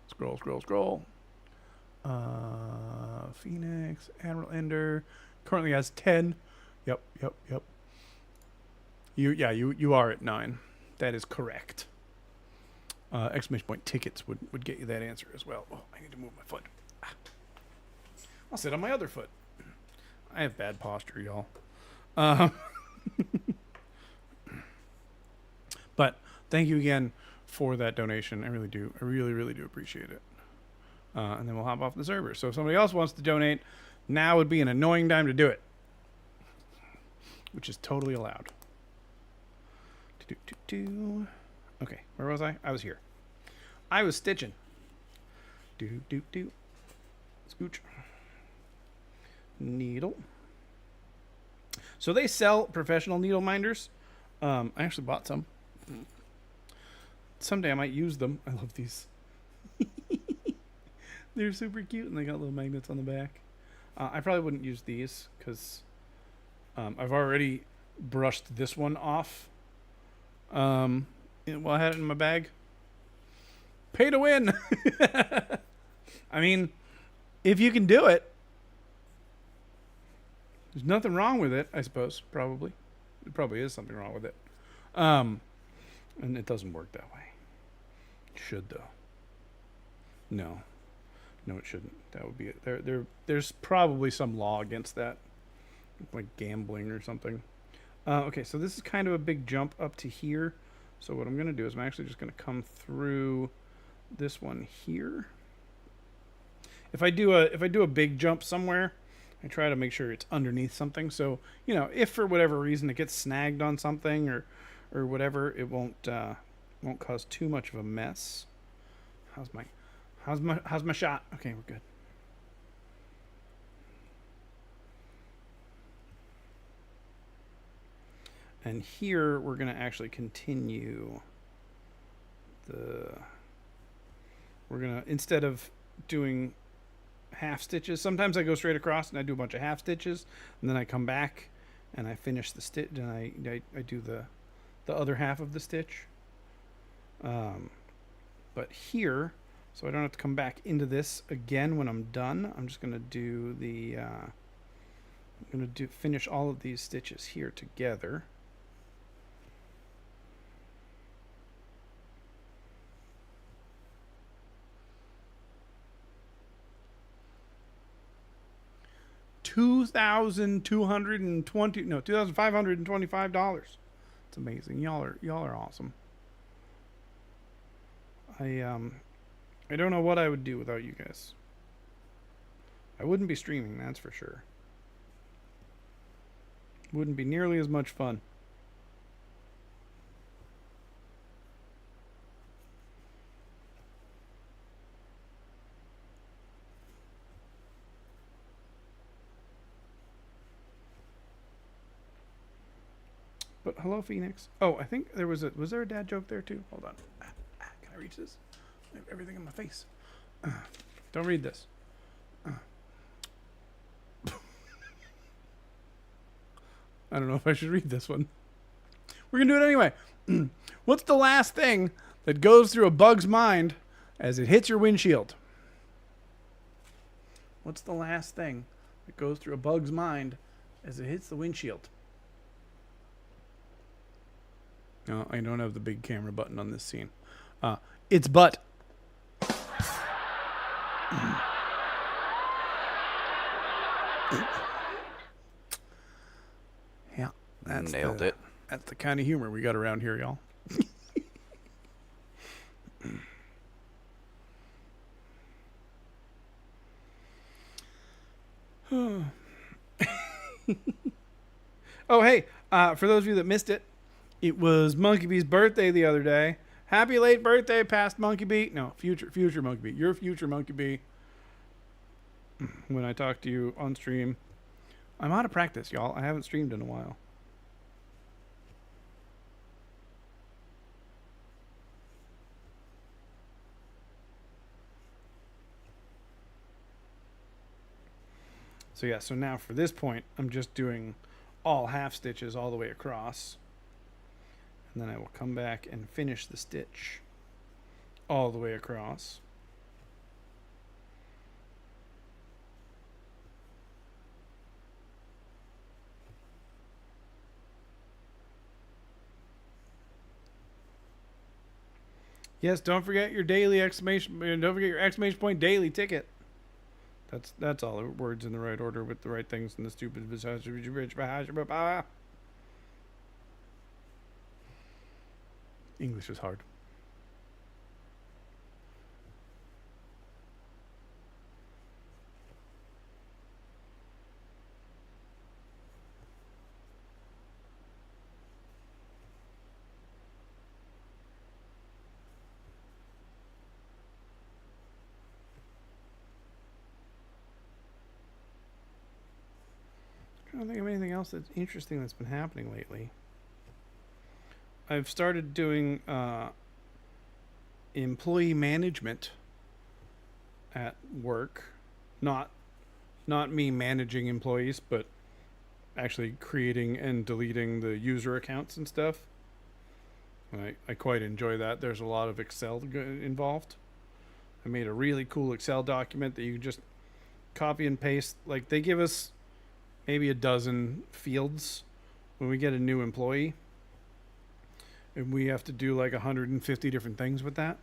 Speaker 1: Scroll, scroll, scroll. Phoenix, Admiral Ender. Currently has 10. Yep. You are at 9. That is correct. Exclamation point tickets would get you that answer as well. Oh, I need to move my foot. I'll sit on my other foot. I have bad posture, y'all. But thank you again for that donation. I really do. I really, really do appreciate it. And then we'll hop off the server. So if somebody else wants to donate, now would be an annoying time to do it. Which is totally allowed. Okay, where was I? I was here. I was stitching. Scooch. Needle. So they sell professional needle minders. I actually bought some. Someday I might use them. I love these. They're super cute, and they got little magnets on the back. I probably wouldn't use these because I've already brushed this one off while I had it in my bag. Pay to win. I mean, if you can do it, there's nothing wrong with it, I suppose. Probably. There probably is something wrong with it. And it doesn't work that way. It should, though. No. No, it shouldn't. That would be it. There's probably some law against that, like gambling or something. Okay, so this is kind of a big jump up to here. So what I'm going to do is I'm actually just going to come through this one here. If I do a big jump somewhere, I try to make sure it's underneath something. So, you know, if for whatever reason it gets snagged on something or whatever, it won't cause too much of a mess. How's my shot? Okay, we're good. And here we're going to actually continue we're going to, instead of doing half stitches, sometimes I go straight across and I do a bunch of half stitches, and then I come back and I finish the stitch, and I do the other half of the stitch. But here, so I don't have to come back into this again when I'm done, I'm just going to do finish all of these stitches here together. $2,525. It's amazing. Y'all are awesome. I don't know what I would do without you guys. I wouldn't be streaming, that's for sure. Wouldn't be nearly as much fun. But hello, Phoenix. Oh, I think was there a dad joke there too? Hold on. Can I reach this? I have everything in my face. Don't read this. I don't know if I should read this one. We're going to do it anyway. What's the last thing that goes through a bug's mind as it hits your windshield? What's the last thing that goes through a bug's mind as it hits the windshield? No, I don't have the big camera button on this scene. It's butt. Yeah,
Speaker 4: nailed it.
Speaker 1: That's the kind of humor we got around here, y'all. Oh, hey, for those of you that missed it, it was Monkey Bee's birthday the other day. Happy late birthday, past Monkey Bee. No, future Monkey Bee. You're future Monkey Bee. When I talk to you on stream. I'm out of practice, y'all. I haven't streamed in a while. So yeah, so now for this point, I'm just doing all half stitches all the way across. And then I will come back and finish the stitch all the way across. Yes, don't forget your daily exclamation. Don't forget your exclamation point daily ticket. That's all the words in the right order with the right things in the stupid. English is hard. I don't think of anything else that's interesting that's been happening lately. I've started doing employee management at work. Not me managing employees, but actually creating and deleting the user accounts and stuff. I quite enjoy that. There's a lot of Excel involved. I made a really cool Excel document that you can just copy and paste. Like, they give us maybe a dozen fields when we get a new employee, and we have to do like 150 different things with that.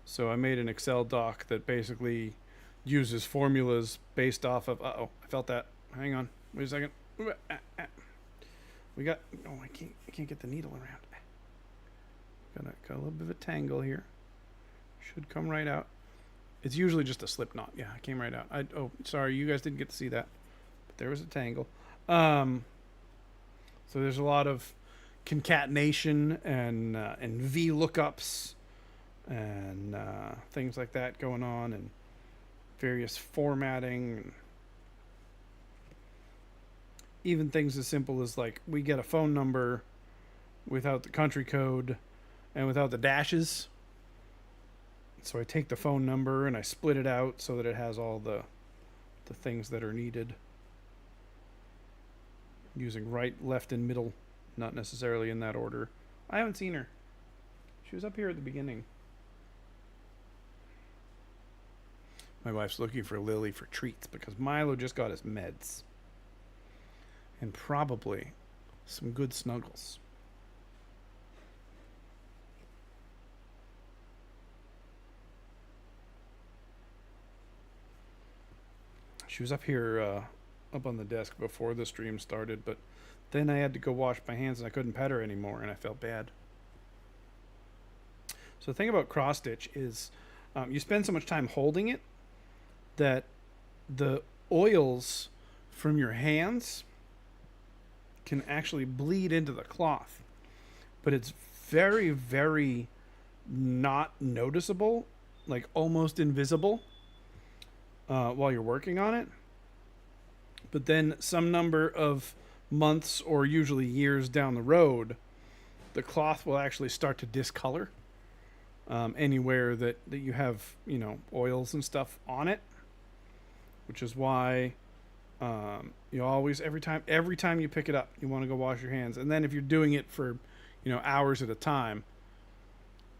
Speaker 1: So I made an Excel doc that basically uses formulas based off of. Uh-oh, I felt that. Hang on, wait a second. We got. Oh, I can't get the needle around. Got a little bit of a tangle here. Should come right out. It's usually just a slip knot. Yeah, it came right out. Oh, sorry, you guys didn't get to see that, but there was a tangle. So there's a lot of concatenation and V lookups and things like that going on, and various formatting, and even things as simple as like we get a phone number without the country code and without the dashes. So I take the phone number and I split it out so that it has all the things that are needed, using right, left, and middle, not necessarily in that order. I haven't seen her. She was up here at the beginning. My wife's looking for Lily for treats because Milo just got his meds. And probably some good snuggles. She was up here, up on the desk before the stream started, but then I had to go wash my hands and I couldn't pet her anymore, and I felt bad. So the thing about cross stitch is you spend so much time holding it that the oils from your hands can actually bleed into the cloth, but it's very, very not noticeable, like almost invisible while you're working on it. But then some number of months, or usually years down the road, the cloth will actually start to discolor anywhere that you have, oils and stuff on it, which is why you always, every time you pick it up, you want to go wash your hands. And then if you're doing it for hours at a time,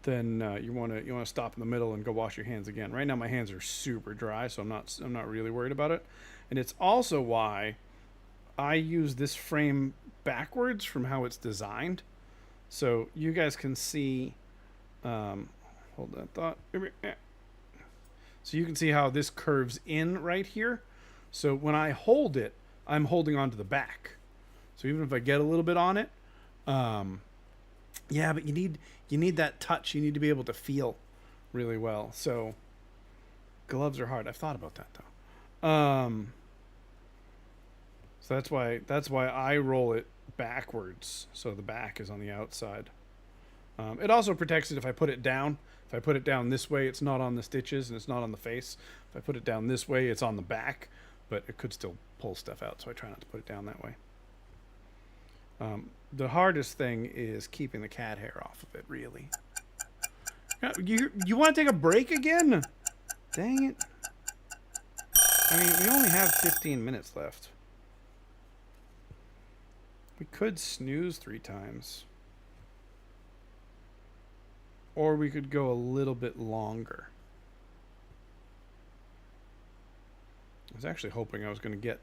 Speaker 1: then you want to stop in the middle and go wash your hands again. Right now my hands are super dry, so I'm not really worried about it. And it's also why I use this frame backwards from how it's designed, so you guys can see. Hold that thought. So you can see how this curves in right here. So when I hold it, I'm holding onto the back. So even if I get a little bit on it, yeah, but you need that touch. You need to be able to feel really well. So gloves are hard. I've thought about that though. So that's why I roll it backwards, so the back is on the outside. It also protects it if I put it down. If I put it down this way, it's not on the stitches and it's not on the face. If I put it down this way, it's on the back, but it could still pull stuff out, so I try not to put it down that way. The hardest thing is keeping the cat hair off of it, really. You want to take a break again? Dang it. I mean, we only have 15 minutes left. We could snooze 3 times. Or we could go a little bit longer. I was actually hoping I was going to get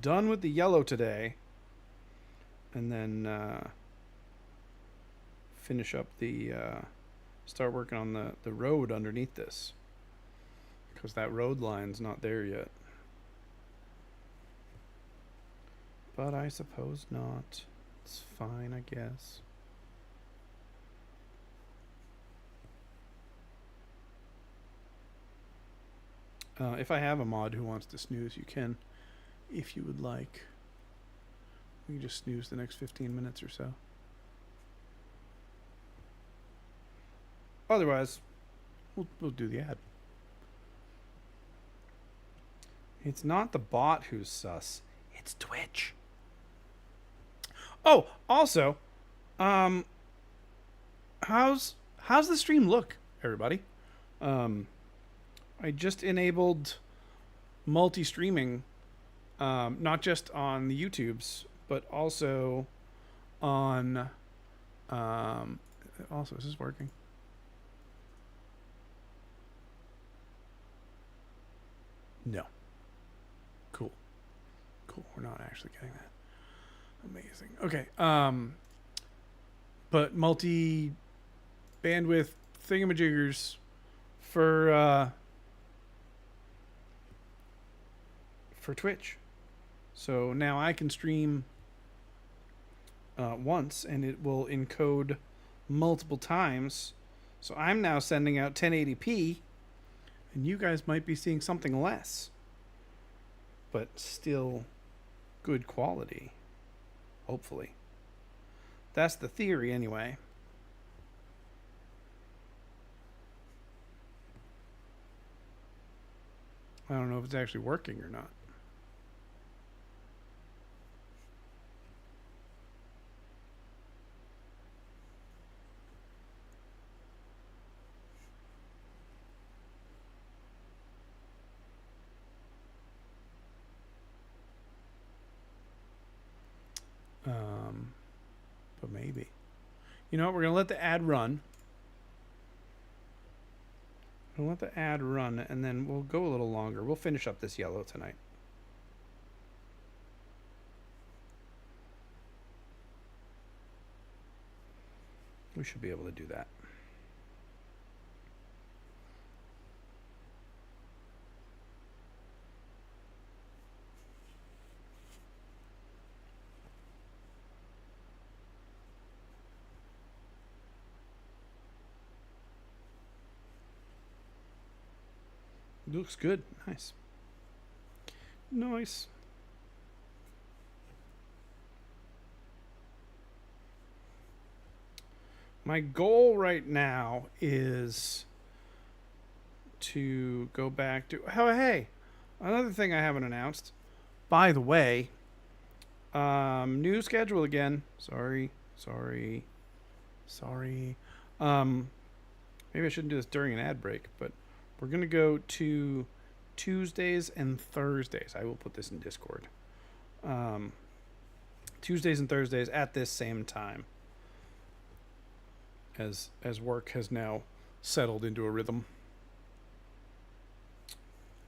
Speaker 1: done with the yellow today, and then finish up start working on the road underneath this, because that road line's not there yet. But I suppose not. It's fine, I guess. If I have a mod who wants to snooze, you can, if you would like. We can just snooze the next 15 minutes or so. Otherwise, we'll do the ad. It's not the bot who's sus. It's Twitch. Oh, also, how's the stream look, everybody? I just enabled multi-streaming, not just on the YouTubes, but also on, also, is this working? No. Cool. We're not actually getting that. Amazing. Okay. But multi-bandwidth thingamajiggers for Twitch. So now I can stream once, and it will encode multiple times. So I'm now sending out 1080p, and you guys might be seeing something less, but still good quality. Hopefully. That's the theory, anyway. I don't know if it's actually working or not. But maybe. You know what? We're going to let the ad run. We'll let the ad run, and then we'll go a little longer. We'll finish up this yellow tonight. We should be able to do that. Looks good. Nice. Nice. My goal right now is to go back to... Oh, hey! Another thing I haven't announced. By the way, new schedule again. Sorry. Maybe I shouldn't do this during an ad break, but we're going to go to Tuesdays and Thursdays. I will put this in Discord. Tuesdays and Thursdays at this same time. As work has now settled into a rhythm.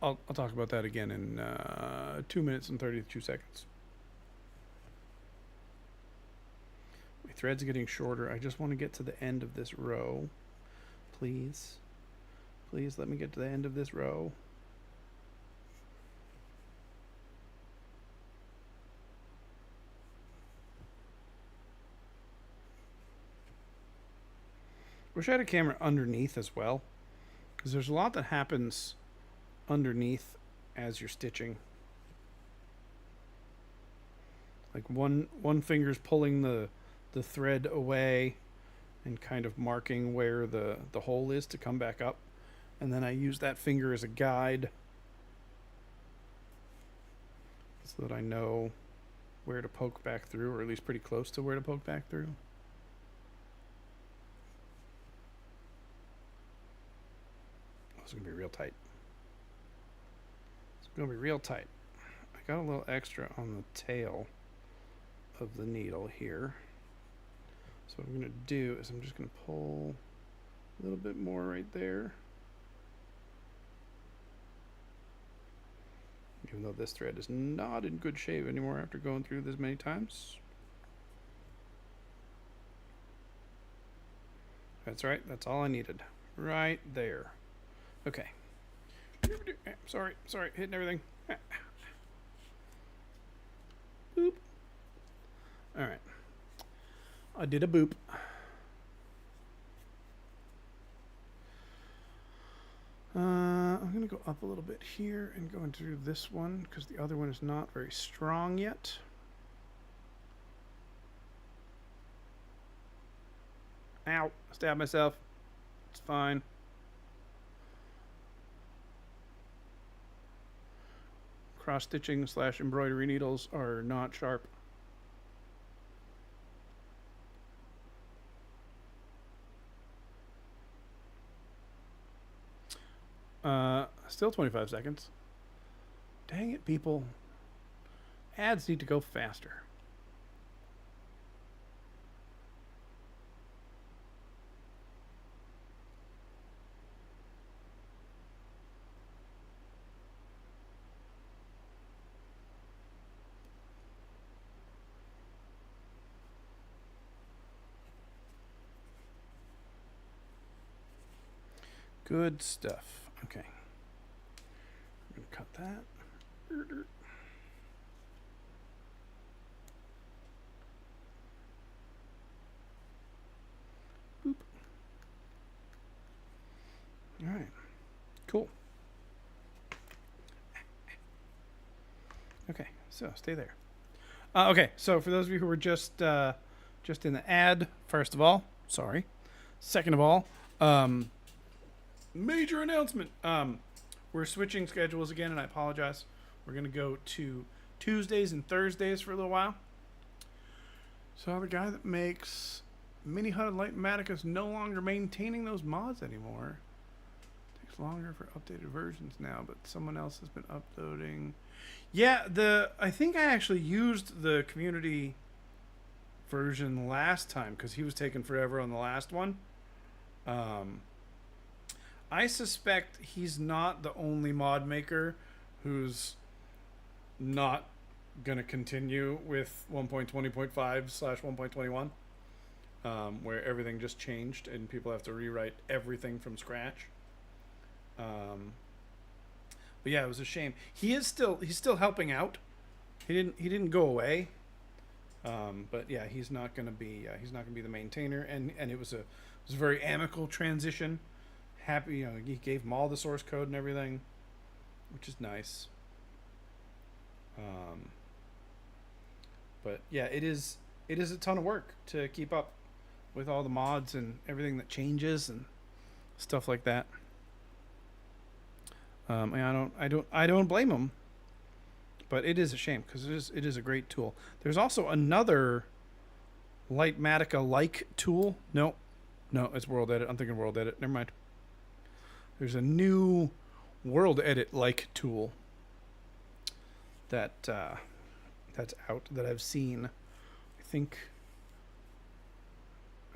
Speaker 1: I'll talk about that again in 2 minutes and 32 seconds. My thread's getting shorter. I just want to get to the end of this row. Please. Please let me get to the end of this row. Wish I had a camera underneath as well, because there's a lot that happens underneath as you're stitching. Like one finger's pulling the thread away and kind of marking where the hole is to come back up, and then I use that finger as a guide so that I know where to poke back through, or at least pretty close to where to poke back through. It's going to be real tight. It's going to be real tight. I got a little extra on the tail of the needle here. So what I'm going to do is I'm just going to pull a little bit more right there. Even though this thread is not in good shape anymore after going through this many times. That's right. That's all I needed. Right there. Okay. Sorry, hitting everything. Boop. All right. I did a boop. I'm going to go up a little bit here and go into this one because the other one is not very strong yet. Ow. I stabbed myself. It's fine. Cross-stitching / embroidery needles are not sharp. Still 25 seconds. Dang it, people. Ads need to go faster. Good stuff. Okay. I'm going to cut that. Boop. All right. Cool. Okay, so stay there. Okay, so for those of you who were just in the ad, first of all, sorry. Second of all, major announcement. We're switching schedules again, and I apologize. We're going to go to Tuesdays and Thursdays for a little while. So the guy that makes Mini HUD and Lightmatic is no longer maintaining those mods anymore. Takes longer for updated versions now, but someone else has been uploading. Yeah, I think I actually used the community version last time because he was taking forever on the last one. I suspect he's not the only mod maker who's not going to continue with 1.20.5/1.21, where everything just changed and people have to rewrite everything from scratch. But yeah, it was a shame. He's still helping out. He didn't go away. But yeah, he's not going to be the maintainer, and it was a very amicable transition. Happy, he gave him all the source code and everything, which is nice. But yeah, it is a ton of work to keep up with all the mods and everything that changes and stuff like that. And I don't blame him, but it is a shame because it is a great tool. There's also another Lightmatica-like tool. No, it's World Edit. I'm thinking World Edit. Never mind. There's a new World Edit-like tool that's out that I've seen. I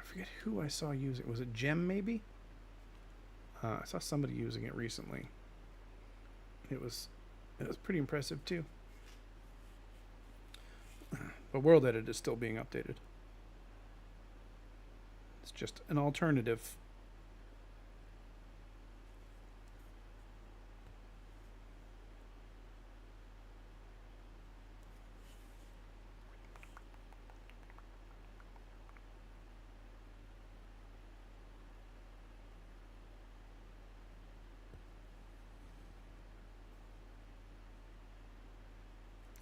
Speaker 1: forget who I saw use it. Was it Gem maybe? I saw somebody using it recently. It was pretty impressive too. But World Edit is still being updated. It's just an alternative.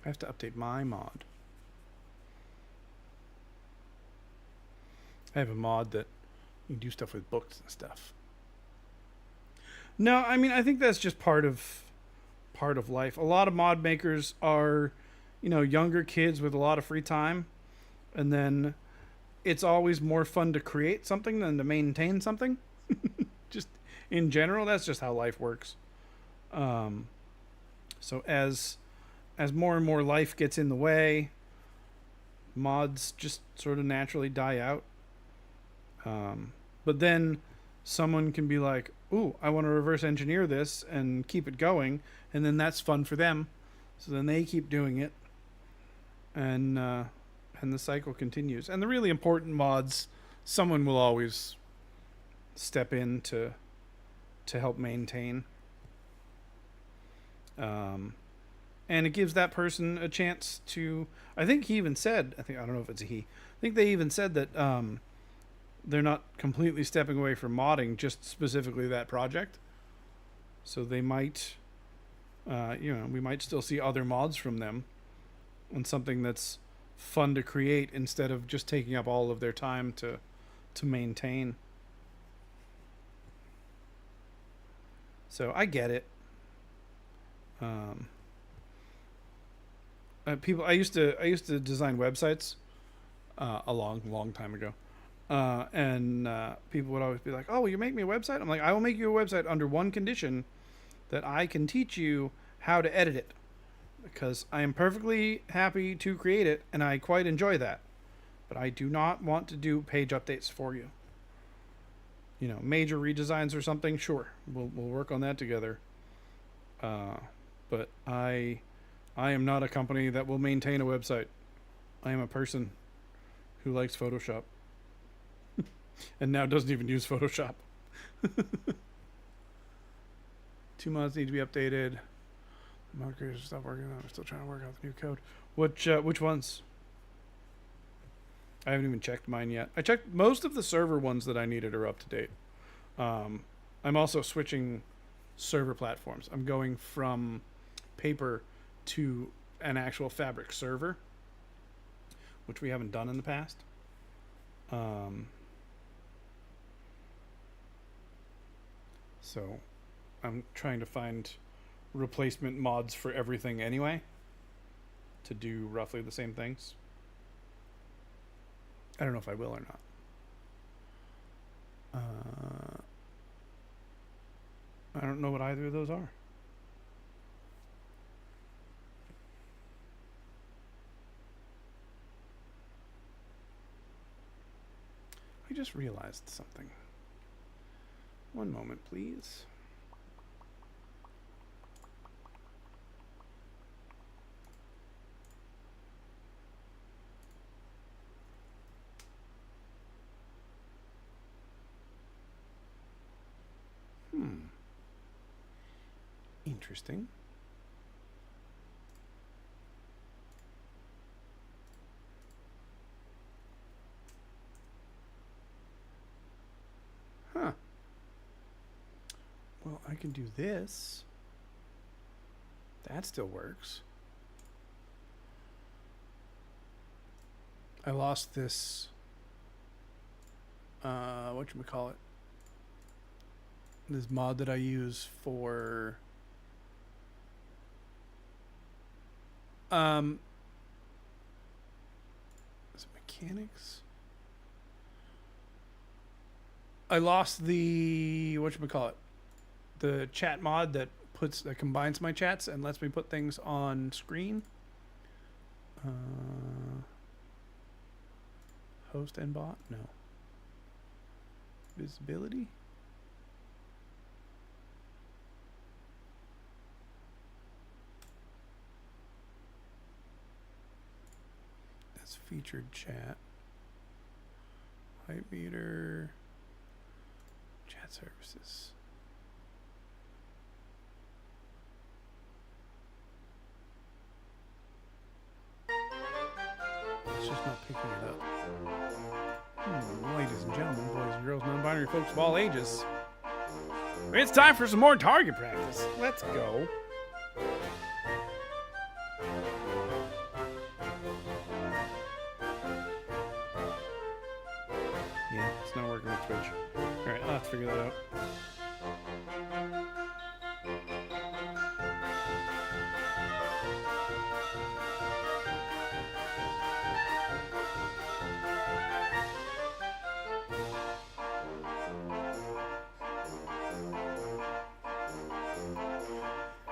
Speaker 1: I have to update my mod. I have a mod that you can do stuff with books and stuff. No, I mean, I think that's just part of life. A lot of mod makers are, younger kids with a lot of free time, and then it's always more fun to create something than to maintain something. Just in general, that's just how life works. So as more and more life gets in the way, mods just sort of naturally die out. But then someone can be like, ooh, I want to reverse engineer this and keep it going. And then that's fun for them. So then they keep doing it. And the cycle continues. And the really important mods, someone will always step in to help maintain. And it gives that person a chance to. I think he even said. I don't know if it's a he. I think they even said that they're not completely stepping away from modding, just specifically that project. So they might, we might still see other mods from them on something that's fun to create instead of just taking up all of their time to maintain. So I get it. I used to design websites a long time ago, and people would always be like, "Oh, will you make me a website?" I'm like, "I will make you a website under one condition, that I can teach you how to edit it, because I am perfectly happy to create it and I quite enjoy that, but I do not want to do page updates for you. Major redesigns or something, sure, we'll work on that together. But I am not a company that will maintain a website. I am a person who likes Photoshop and now doesn't even use Photoshop." 2 mods need to be updated. Markers stop working on it. I'm still trying to work out the new code. Which ones? I haven't even checked mine yet. I checked most of the server ones that I needed are up to date. I'm also switching server platforms. I'm going from paper to an actual fabric server, which we haven't done in the past. So I'm trying to find replacement mods for everything anyway to do roughly the same things. I don't know if I will or not. I don't know what either of those are. I just realized something. One moment, please. Interesting. Huh. Well, I can do this. That still works. I lost this whatchamacallit. This mod that I use for is it mechanics? I lost the whatchamacallit, the chat mod that combines my chats and lets me put things on screen. Host and bot? No. Visibility? That's featured chat. Height meter. Chat services. It's just not picking it up. Ladies and gentlemen, boys and girls, non-binary folks of all ages, it's time for some more target practice. Let's go. Yeah, it's not working with Twitch. Alright, I'll have to figure that out.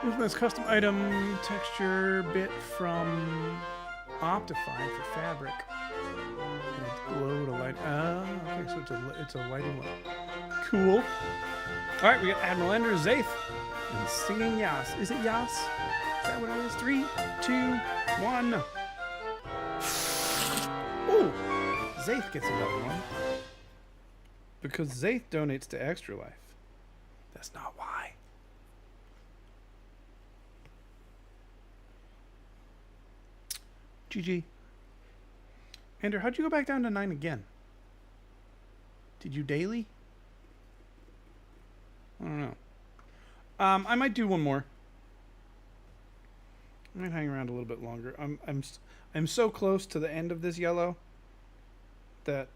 Speaker 1: Movements custom item texture bit from Optifine for fabric. And it's glow to light. Oh, okay, so it's a lighting one. Cool. All right, we got Admiral Ender Zaith and singing Yas. Is it Yas? Is that what it is? 3, 2, 1. Ooh, Zaith gets another one because Zaith donates to Extra Life. That's not why. GG. Ender, how'd you go back down to 9 again? Did you daily? I don't know. I might do one more. I might hang around a little bit longer. I'm so close to the end of this yellow that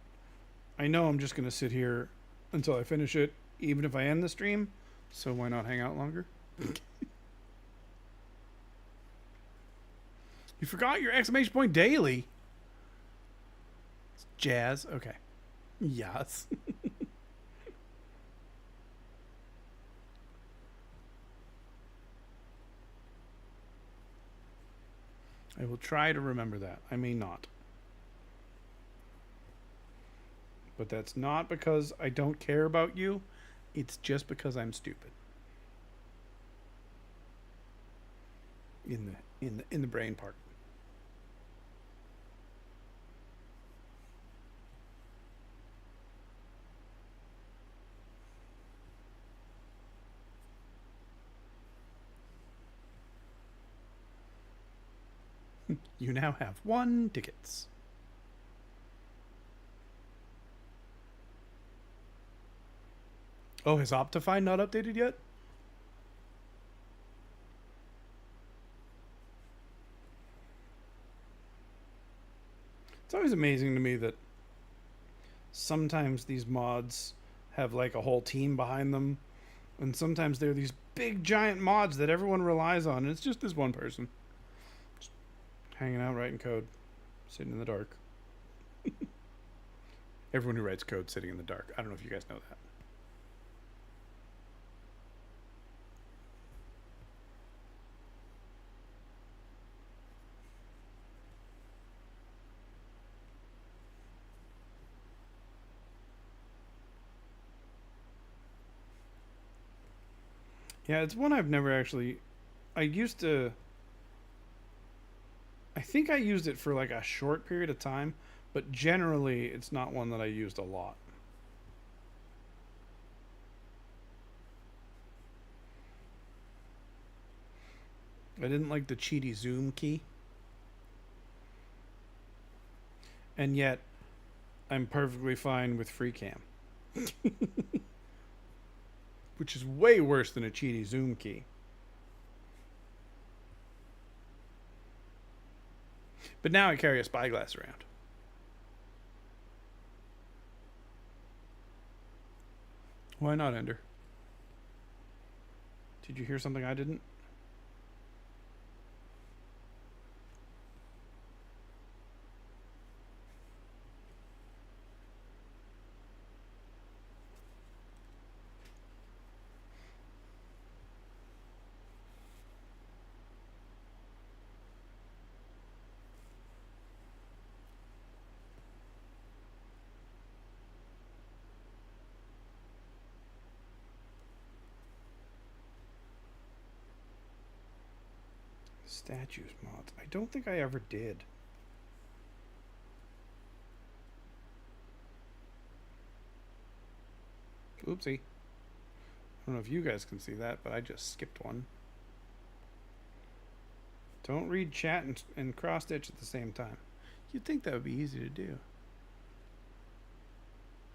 Speaker 1: I know I'm just gonna sit here until I finish it, even if I end the stream. So why not hang out longer? You forgot your exclamation point daily. It's jazz. Okay. Yes. I will try to remember that. I may not. But that's not because I don't care about you. It's just because I'm stupid. In the brain part. You now have 1 tickets. Oh, has Optifine not updated yet? It's always amazing to me that sometimes these mods have like a whole team behind them, and sometimes they're these big giant mods that everyone relies on, and it's just this one person just hanging out writing code, sitting in the dark. Everyone who writes code sitting in the dark. I don't know if you guys know that. Yeah, it's one I've never actually... I think I used it for like a short period of time, but generally it's not one that I used a lot. I didn't like the cheaty zoom key. And yet, I'm perfectly fine with free cam. Which is way worse than a cheaty zoom key. But now I carry a spyglass around. Why not, Ender? Did you hear something I didn't? Statues mods. I don't think I ever did. Oopsie. I don't know if you guys can see that, but I just skipped one. Don't read chat and cross stitch at the same time. You'd think that would be easy to do.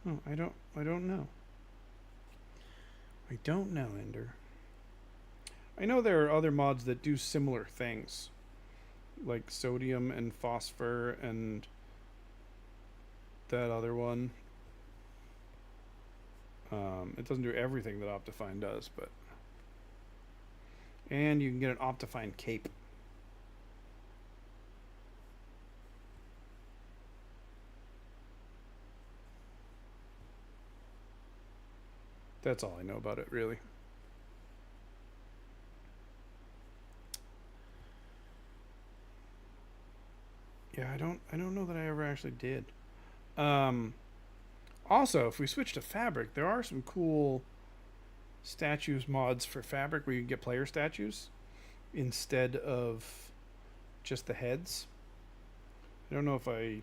Speaker 1: Oh, I don't know. I don't know, Ender. I know there are other mods that do similar things, like sodium and phosphor and that other one. It doesn't do everything that Optifine does, but... And you can get an Optifine cape. That's all I know about it, really. Yeah, I don't know that I ever actually did. Also, if we switch to fabric, there are some cool statues mods for fabric where you can get player statues instead of just the heads. I don't know if I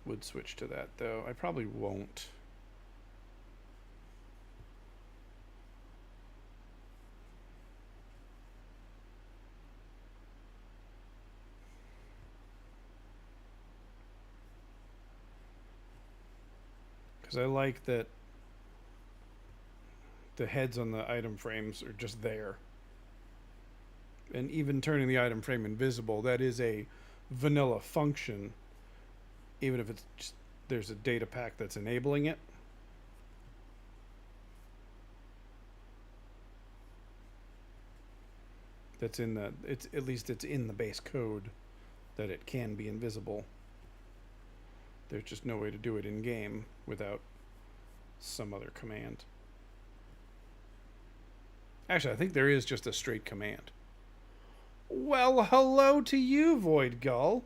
Speaker 1: would switch to that, though. I probably won't. I like that the heads on the item frames are just there. And even turning the item frame invisible, that is a vanilla function, even if it's just, there's a data pack that's enabling it. That's in the, it's at least it's in the base code that it can be invisible. There's just no way to do it in game without some other command. Actually, I think there is just a straight command. Well, hello to you, Void Gull.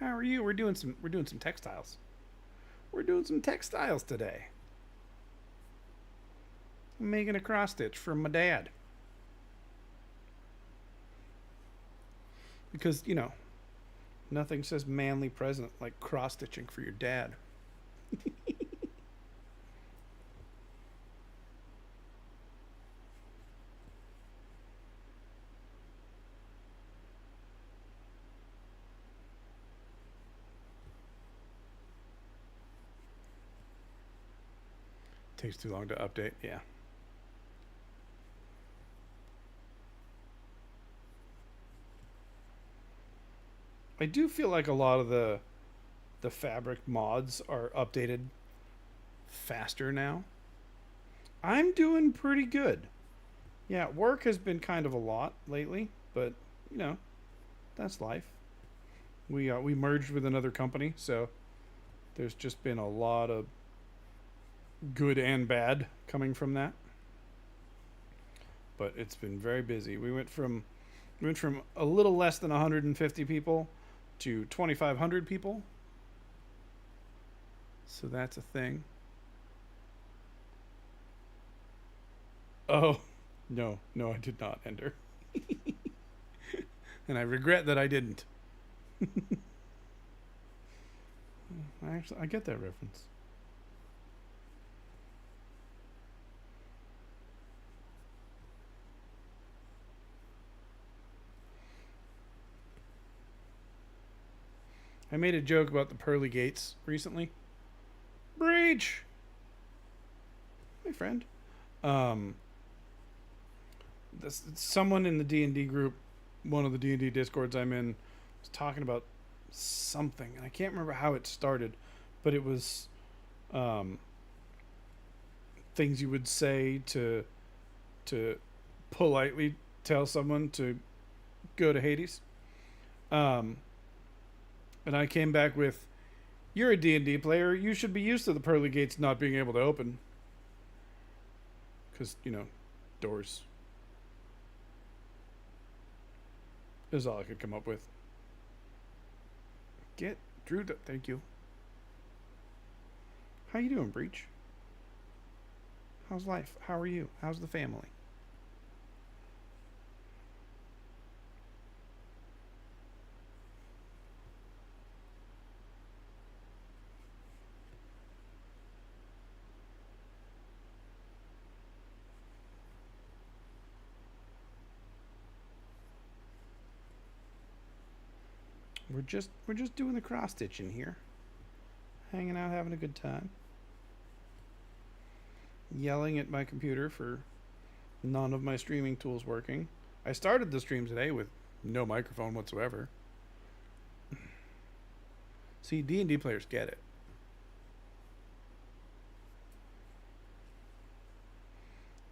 Speaker 1: How are you? We're doing some textiles. We're doing some textiles today. I'm making a cross stitch for my dad. Because, you know, nothing says manly present like cross-stitching for your dad. Takes too long to update. Yeah. I do feel like a lot of the fabric mods are updated faster now. I'm doing pretty good. Yeah, work has been kind of a lot lately, but you know, that's life. We merged with another company, so there's just been a lot of good and bad coming from that. But it's been very busy. We went from a little less than 150 people to 2,500 people. So that's a thing. Oh, no, I did not enter. And I regret that I didn't. I get that reference. I made a joke about the pearly gates recently. Breach! My friend. Someone in the D&D group, one of the D&D discords I'm in, was talking about something, and I can't remember how it started, but it was things you would say to politely tell someone to go to Hades. And I came back with, "You're a D&D player. You should be used to the pearly gates not being able to open." Because, you know, doors. Is all I could come up with. Get Drew. Thank you. How you doing, Breach? How's life? How are you? How's the family? We're just doing the cross stitching here. Hanging out, having a good time. Yelling at my computer for none of my streaming tools working. I started the stream today with no microphone whatsoever. See, D&D players get it.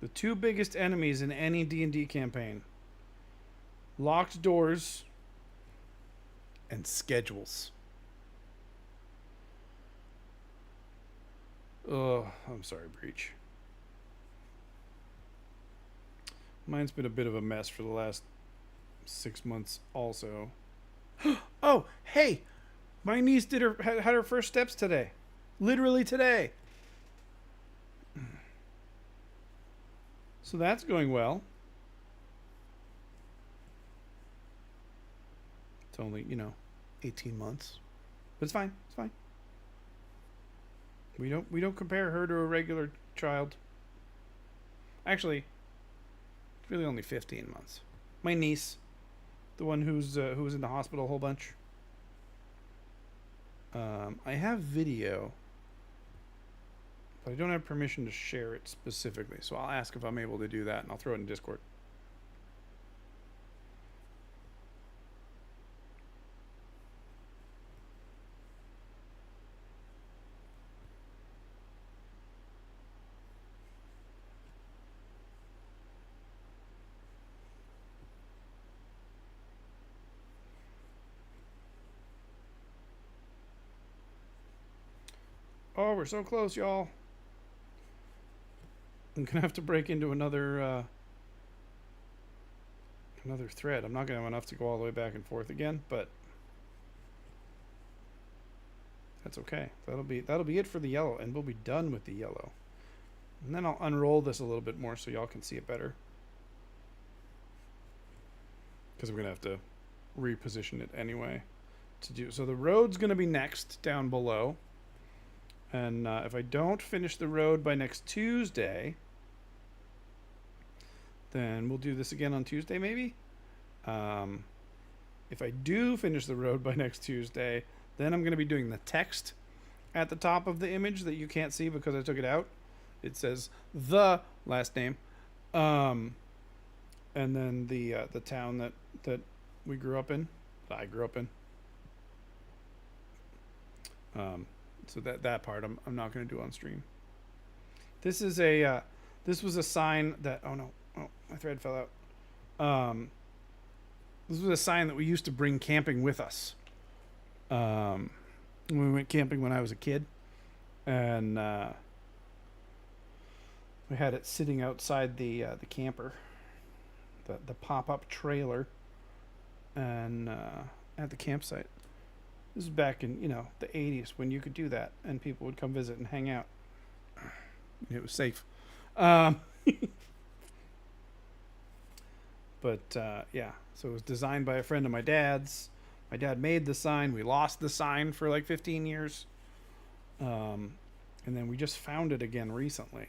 Speaker 1: The two biggest enemies in any D&D campaign: locked doors and schedules. Oh, I'm sorry, Breach. Mine's been a bit of a mess for the last 6 months also. Oh, hey! My niece had her first steps today. Literally today. So that's going well. It's only, 18 months. But it's fine. It's fine. We don't compare her to a regular child. Actually, it's really only 15 months. My niece, the one who was in the hospital a whole bunch. I have video, but I don't have permission to share it specifically. So I'll ask if I'm able to do that, and I'll throw it in Discord. Oh, we're so close, y'all. I'm gonna have to break into another thread. I'm not gonna have enough to go all the way back and forth again, but that's okay. That'll be it for the yellow, and we'll be done with the yellow. And then I'll unroll this a little bit more so y'all can see it better, because we're gonna have to reposition it anyway to do. So the road's gonna be next down below. And if I don't finish the road by next Tuesday, then we'll do this again on Tuesday, maybe. If I do finish the road by next Tuesday, then I'm going to be doing the text at the top of the image that you can't see because I took it out. It says the last name, and then the town that we grew up in, that I grew up in. So that part I'm not going to do on stream. This is this was a sign that my thread fell out. This was a sign that we used to bring camping with us. When we went camping when I was a kid, and we had it sitting outside the camper, the pop-up trailer, and at the campsite. This is back in the 80s when you could do that, and people would come visit and hang out. It was safe. But yeah, so it was designed by a friend of my dad's. My dad made the sign. We lost the sign for like 15 years. And then we just found it again recently.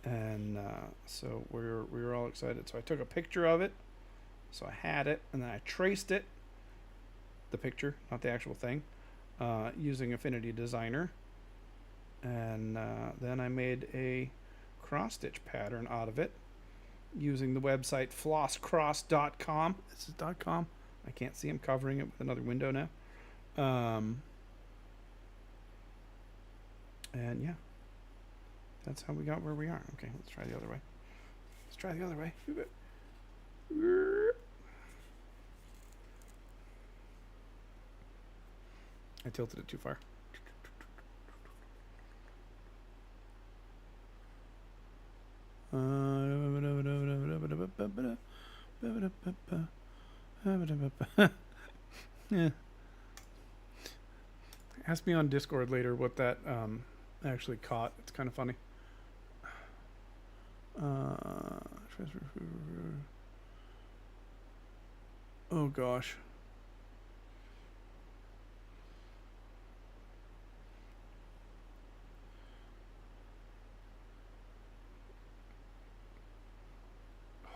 Speaker 1: And so we were all excited. So I took a picture of it. So I had it, and then I traced it, the picture, not the actual thing, using Affinity Designer. And then I made a cross-stitch pattern out of it using the website flosscross.com. This is .com. I can't see. I'm covering it with another window now. And yeah, that's how we got where we are. Okay, let's try the other way. Let's try the other way. I tilted it too far. Yeah. Ask me on Discord later what that actually caught. It's kind of funny. Oh gosh.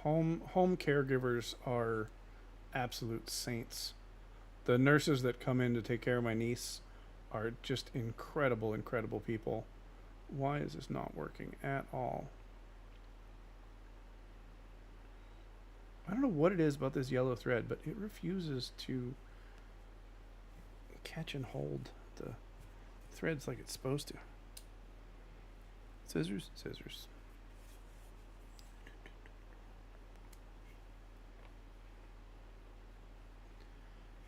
Speaker 1: Home caregivers are absolute saints. The nurses that come in to take care of my niece are just incredible people. Why is this not working at all? I don't know what it is about this yellow thread, but it refuses to catch and hold the threads like it's supposed to. Scissors.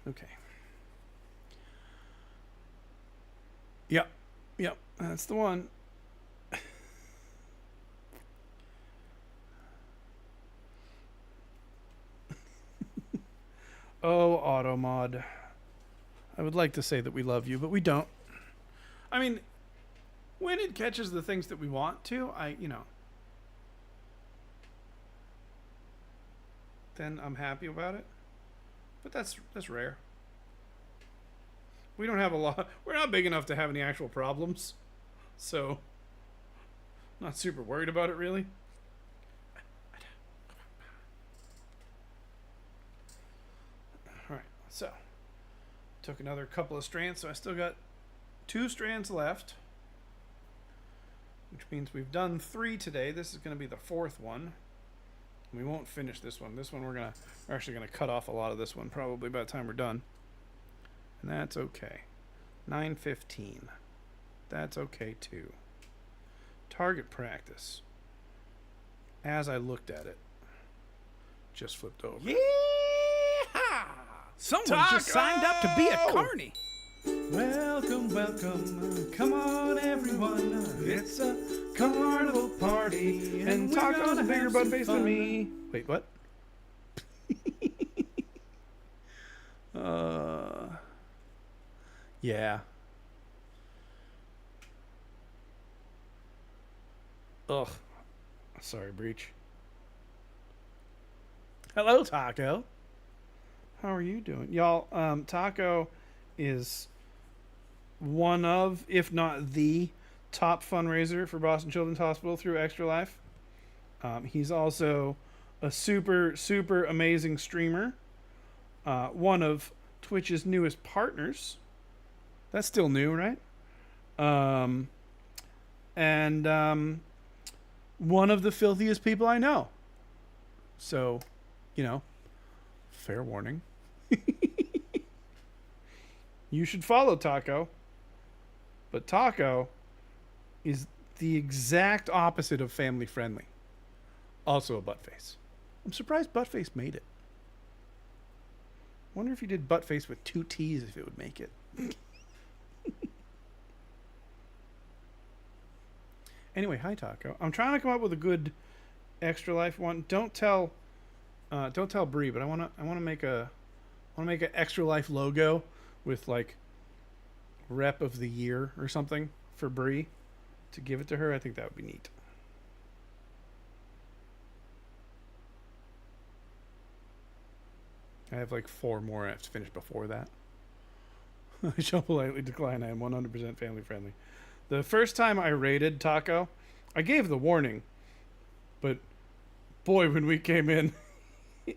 Speaker 1: Okay. Yep, that's the one. Oh, AutoMod. I would like to say that we love you, but we don't. I mean, when it catches the things that we want to, then I'm happy about it. But that's rare. We don't have a lot. We're not big enough to have any actual problems. So, not super worried about it, really. Alright, so, took another couple of strands. So I still got 2 strands left. Which means we've done 3 today. This is going to be the 4th one. We won't finish this one. This one we're actually gonna cut off a lot of this one probably by the time we're done. And that's okay. 9:15. That's okay too. Target practice. As I looked at it, just flipped over.
Speaker 3: Yeah! Someone just signed up to be a carny.
Speaker 1: Welcome. Come on, everyone. It's a carnival party. And Taco's a bigger butt face than me. Wait, what? Yeah. Ugh. Sorry, Breach. Hello, Taco. How are you doing? Y'all, Taco is one of, if not the top fundraiser for Boston Children's Hospital through Extra Life. He's also a super amazing streamer. One of Twitch's newest partners. That's still new, right? and one of the filthiest people I know. So, fair warning. You should follow Taco. But Taco is the exact opposite of family friendly. Also a buttface. I'm surprised Buttface made it. Wonder if you did Buttface with 2 T's if it would make it. Anyway, hi Taco. I'm trying to come up with a good Extra Life one. Don't tell Bree, but I want to make an Extra Life logo with like rep of the year or something for Bree to give it to her. I think that would be neat. I have like 4 more I have to finish before that. I shall politely decline. I am 100% family friendly. The first time I raided Taco, I gave the warning, but boy, when we came in,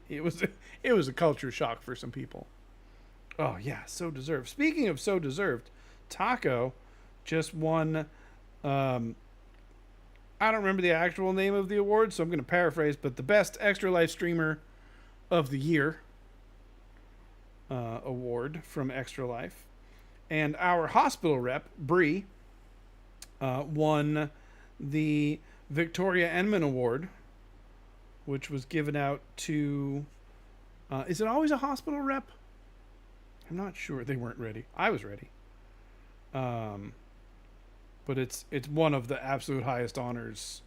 Speaker 1: it was a culture shock for some people. Oh yeah, so deserved. Speaking of so deserved, Taco just won. I don't remember the actual name of the award, so I'm going to paraphrase, but the best Extra Life streamer of the year award from Extra Life. And our hospital rep, Bree, won the Victoria Enman Award, which was given out to... is it always a hospital rep? I'm not sure. They weren't ready. I was ready. But it's one of the absolute highest honors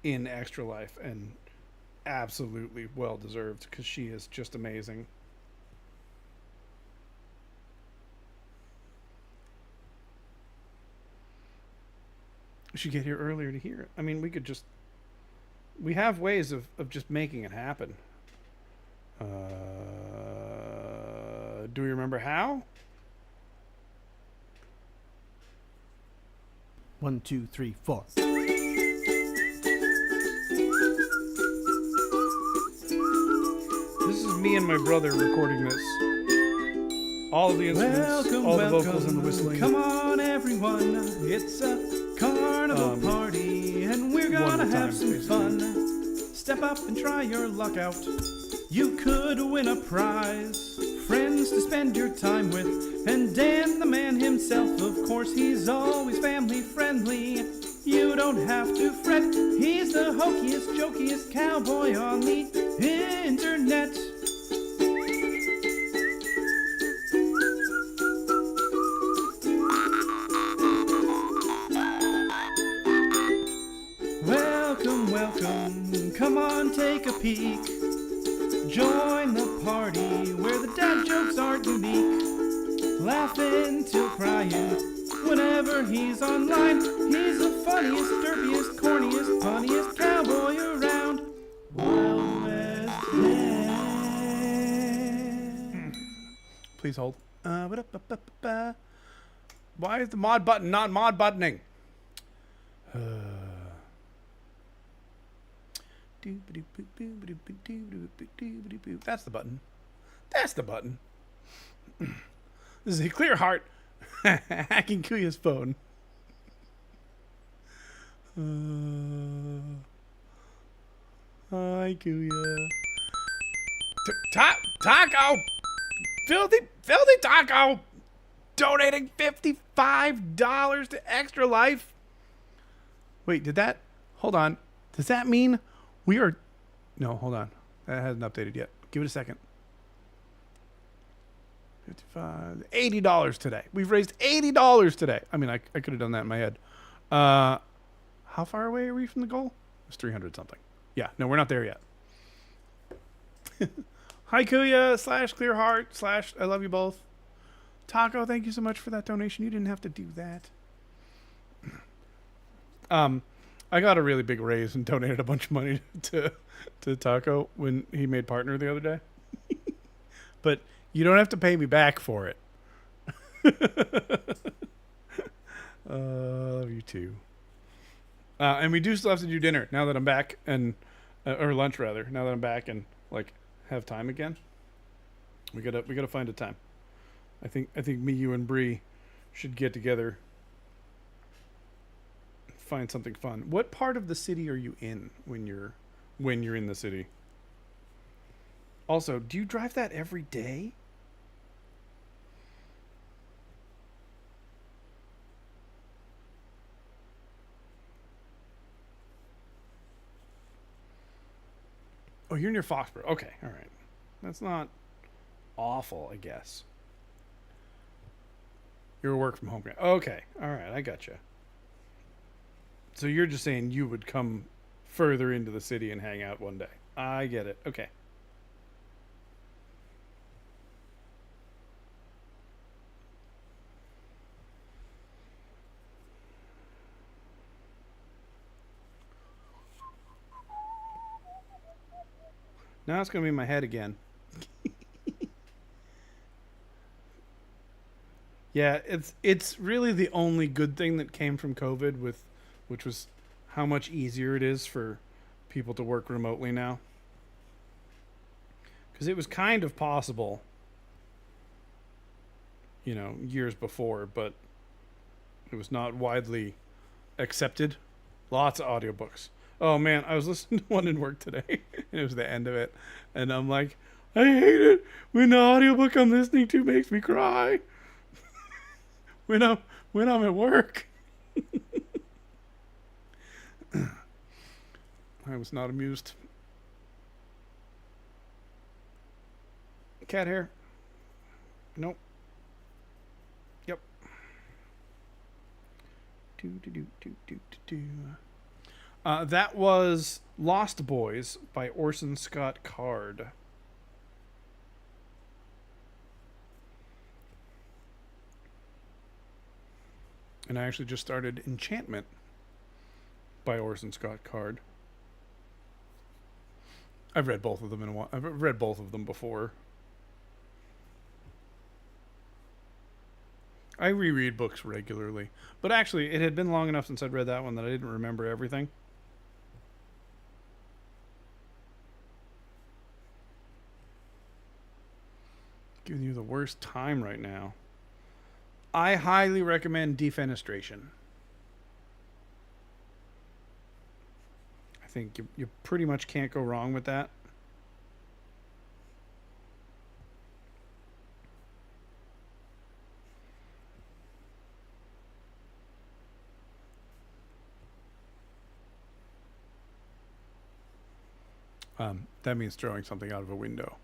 Speaker 1: in Extra Life, and absolutely well deserved because she is just amazing. We should get here earlier to hear it. I mean, we have ways of just making it happen. Do we remember how?
Speaker 4: 1, 2, 3, 4.
Speaker 1: This is me and my brother recording this. All of the instruments, all the vocals and the whistling.
Speaker 3: Come on, everyone. It's a carnival party, and we're gonna have some fun. Step up and try your luck out. You could win a prize. Friends to spend your time with. And Dan, the man himself, of course, he's always family friendly. You don't have to fret. He's the hokiest, jokiest cowboy on the internet. Welcome, come on, take a peek. Join the party where the dad jokes aren't unique. Laughing till crying whenever he's online. He's the funniest, derpiest, corniest, funniest cowboy around. Wild West Dan.
Speaker 1: Please hold. Why is the mod button not mod buttoning? That's the button. That's the button. This is a clear heart hacking Kuya's phone. Hi, Kuya. Taco! Filthy Taco! Donating $55 to Extra Life. Wait, did that... Hold on. Does that mean we are... No, hold on. That hasn't updated yet. Give it a second. $80 today. We've raised $80 today. I mean, I could have done that in my head. How far away are we from the goal? It's 300 something. Yeah, no, we're not there yet. Hi, Kuya, / Clear Heart / I love you both. Taco, thank you so much for that donation. You didn't have to do that. I got a really big raise and donated a bunch of money to Taco when he made partner the other day. But you don't have to pay me back for it. Love you too. And we do still have to do dinner now that I'm back, and or lunch rather. Now that I'm back and like have time again, we gotta find a time. I think me, you, and Bree should get together
Speaker 3: find something fun. What part of the city are you in when you're in the city? Also, do you drive that every day? Oh, you're near Foxborough. Okay, all right. That's not awful, I guess. You're a work from home guy. Okay, all right, I gotcha. So you're just saying you would come further into the city and hang out one day. I get it. Okay. Now it's going to be in my head again. Yeah, it's really the only good thing that came from COVID, which was how much easier it is for people to work remotely now. Because it was kind of possible, years before, but it was not widely accepted. Lots of audiobooks. Oh man, I was listening to one in work today, and it was the end of it, and I'm like, I hate it when the audiobook I'm listening to makes me cry. when I'm at work. I was not amused. Cat hair. Nope. Yep. That was Lost Boys by Orson Scott Card. And I actually just started Enchantment by Orson Scott Card. I've read both of them in a while. I've read both of them before. I reread books regularly. But actually, it had been long enough since I'd read that one that I didn't remember everything. Giving you the worst time right now. I highly recommend Defenestration. I think you pretty much can't go wrong with that. That means throwing something out of a window.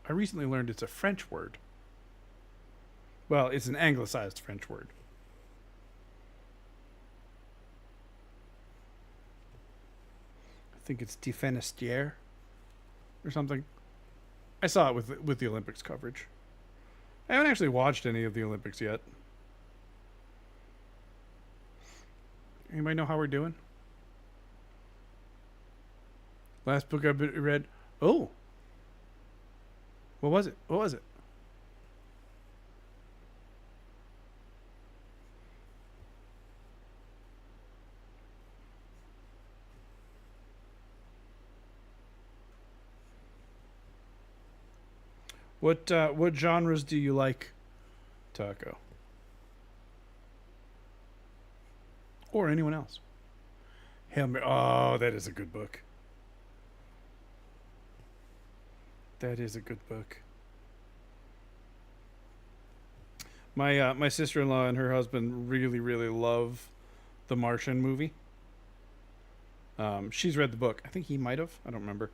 Speaker 3: I recently learned it's a French word. Well, it's an anglicized French word. I think it's defenestière or something. I saw it with the Olympics coverage. I haven't actually watched any of the Olympics yet. Anybody know how we're doing? Last book I read. Oh. What was it? What was it? What genres do you like, Taco? Or anyone else? Hail Mary. Oh, that is a good book. That is a good book. My sister-in-law and her husband really, really love the Martian movie. She's read the book. I think he might have. I don't remember.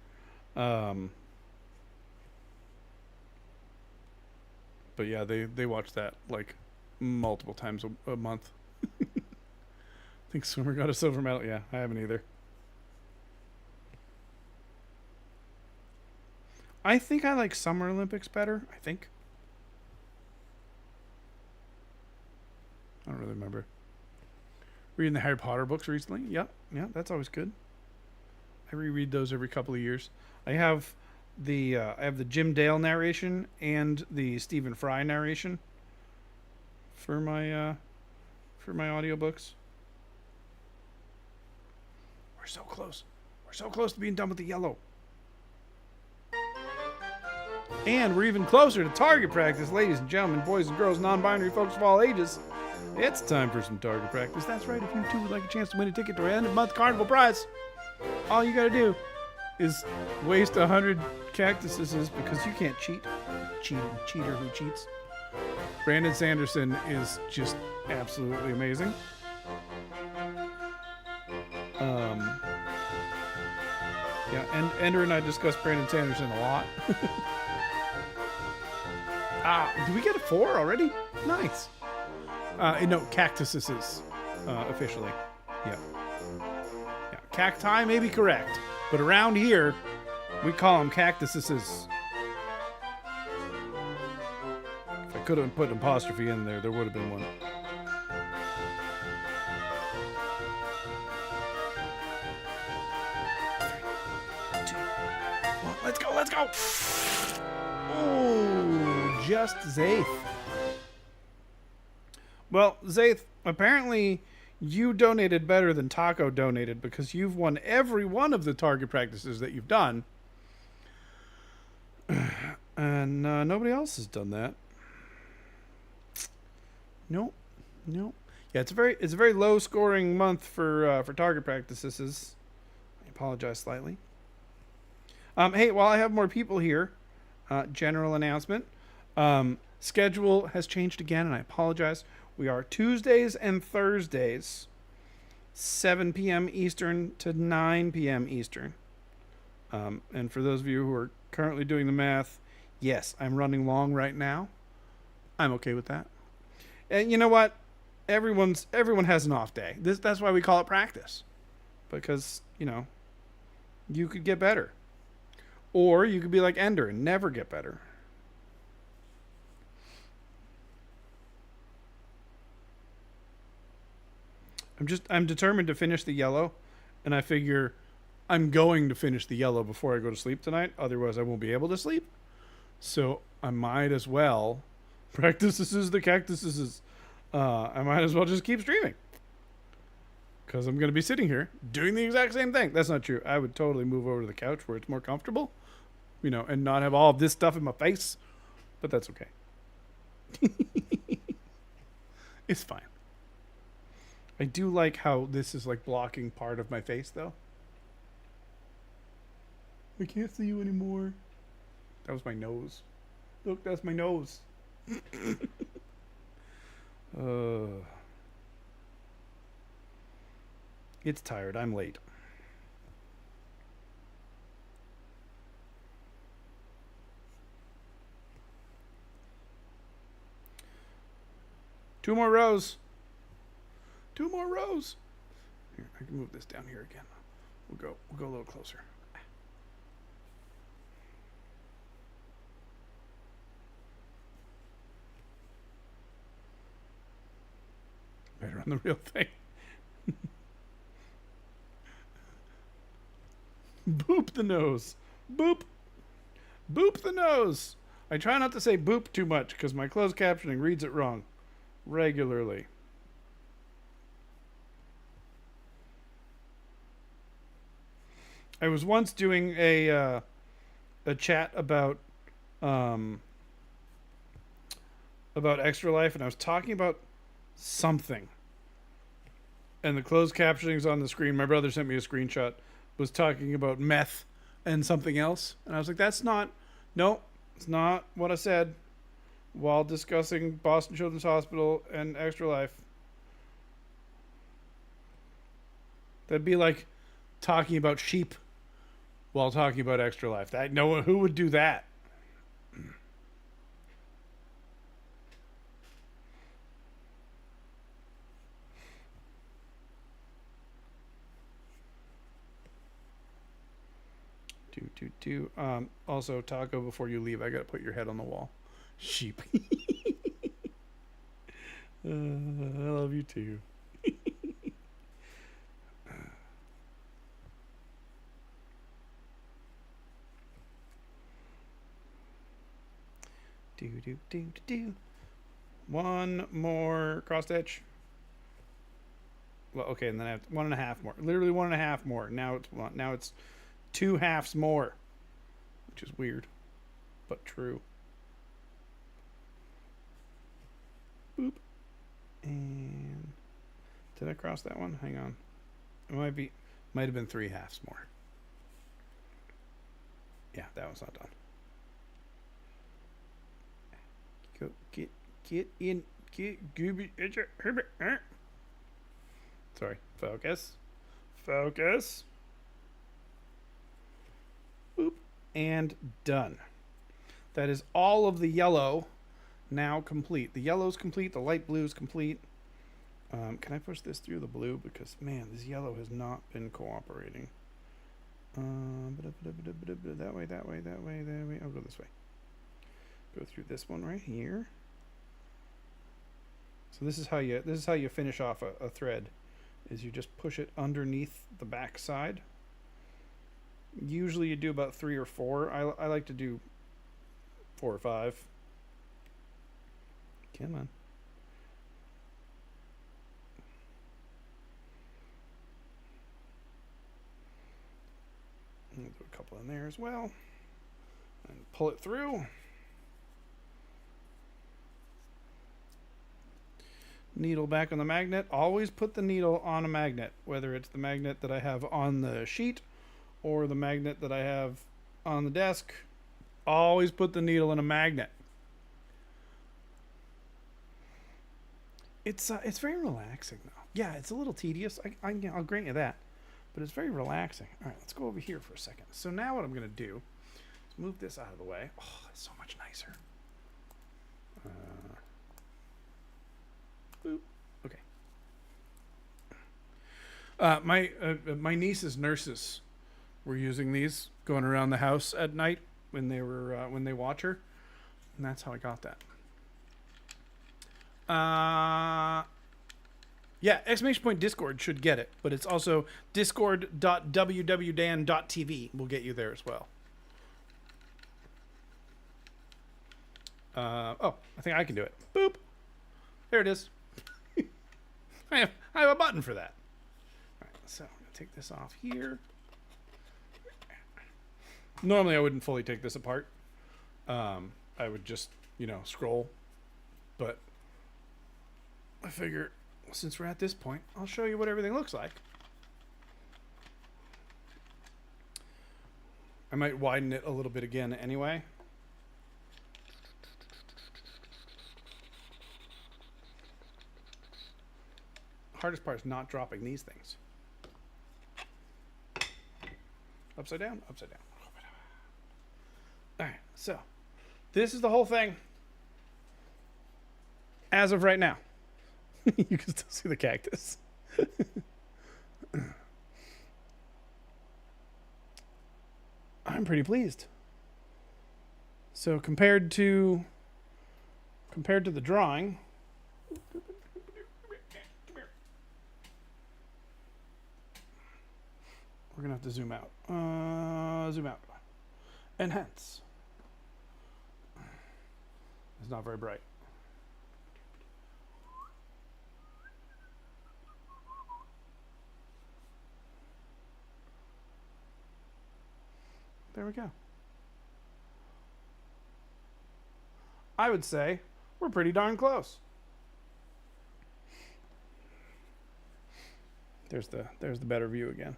Speaker 3: But yeah, they watch that like multiple times a month. I think Swimmer got a silver medal. Yeah, I haven't either. I think I like Summer Olympics better. I think. I don't really remember. Reading the Harry Potter books recently. Yep, yeah, that's always good. I reread those every couple of years. I have the Jim Dale narration and the Stephen Fry narration for my audiobooks. We're so close. We're so close to being done with the yellow.
Speaker 1: And we're even closer to target practice, ladies and gentlemen, boys and girls, non-binary folks of all ages. It's time for some target practice. That's right, if you too would like a chance to win a ticket to our end of month carnival prize, all you gotta do is waste 100 cactuses because you can't cheat. Cheater who cheats. Brandon Sanderson is just absolutely amazing. Yeah, and Ender and I discussed Brandon Sanderson a lot. Do we get a 4 already? Nice. No, cactuses, officially. Yeah. Cacti may be correct, but around here, we call them cactuses. If I could have put an apostrophe in there, there would have been one. Let's go. Oh, just Zaith. Well, Zaith, apparently you donated better than Taco donated because you've won every one of the target practices that you've done. And nobody else has done that. Nope. Yeah, it's a very low scoring month for target practices. I apologize slightly. Hey, while I have more people here, general announcement. Schedule has changed again, and I apologize. We are Tuesdays and Thursdays, 7 p.m. Eastern to 9 p.m. Eastern. And for those of you who are currently doing the math, yes, I'm running long right now. I'm okay with that. And you know what? Everyone has an off day. That's why we call it practice. Because, you could get better. Or you could be like Ender and never get better. I'm determined to finish the yellow, and I figure I'm going to finish the yellow before I go to sleep tonight. Otherwise, I won't be able to sleep. So I might as well practice the cactuses. I might as well just keep streaming. Because I'm going to be sitting here doing the exact same thing. That's not true. I would totally move over to the couch where it's more comfortable, and not have all of this stuff in my face. But that's okay. It's fine. I do like how this is like blocking part of my face, though. I can't see you anymore. That was my nose. Look, that's my nose. It's tired. I'm late. Two more rows. Here, I can move this down here again. We'll go a little closer. Better on the real thing. Boop the nose. Boop. Boop the nose. I try not to say boop too much because my closed captioning reads it wrong regularly. I was once doing a chat about Extra Life, and I was talking about something, and the closed captioning's on the screen. My brother sent me a screenshot. Was talking about meth and something else, and I was like, it's not what I said while discussing Boston Children's Hospital and Extra Life. That'd be like talking about sheep while talking about Extra Life. Who would do that? Also, Taco, before you leave, I gotta put your head on the wall. Sheep. I love you too. One more cross stitch. Well, okay, and then I have 1.5 more. Literally 1.5 more. Now it's 2 halves more, which is weird.
Speaker 3: but true. Boop. And did I cross that one? Hang on. It might have been 3/2 more. Yeah, that one's not done. Go get in, get gooby. Sorry, focus. Boop, and done. That is all of the yellow now complete. The yellow's complete, the light blue's complete. Can I push this through the blue? Because, man, this yellow has not been cooperating. That way. I'll go this way. Go through this one right here. So this is how you finish off a thread, is you just push it underneath the back side. Usually you do about 3 or 4. I like to do 4 or 5. Come on. I'll do a couple in there as well. And pull it through. Needle back on the magnet. Always put the needle on a magnet, whether it's the magnet that I have on the sheet or the magnet that I have on the desk. Always put the needle in a magnet. It's very relaxing though. Yeah, it's a little tedious. I'll grant you that, but it's very relaxing. All right, let's go over here for a second. So now what I'm going to do is move this out of the way. Oh, it's so much nicer. Boop. Okay. My niece's nurses were using these going around the house at night when they watch her, and that's how I got that. Yeah, exclamation point Discord should get it, but it's also discord.wwdan.tv will get you there as well. I think I can do it. Boop. There it is. I have a button for that. All right, so I'm going to take this off here. Normally I wouldn't fully take this apart. I would just, scroll. But I figure, since we're at this point, I'll show you what everything looks like. I might widen it a little bit again anyway. Hardest part is not dropping these things. Upside down, upside down. All right, so this is the whole thing as of right now. You can still see the cactus. I'm pretty pleased. So compared to the drawing, we're gonna have to zoom out. Zoom out. Enhance. It's not very bright. There we go. I would say we're pretty darn close. There's the better view again.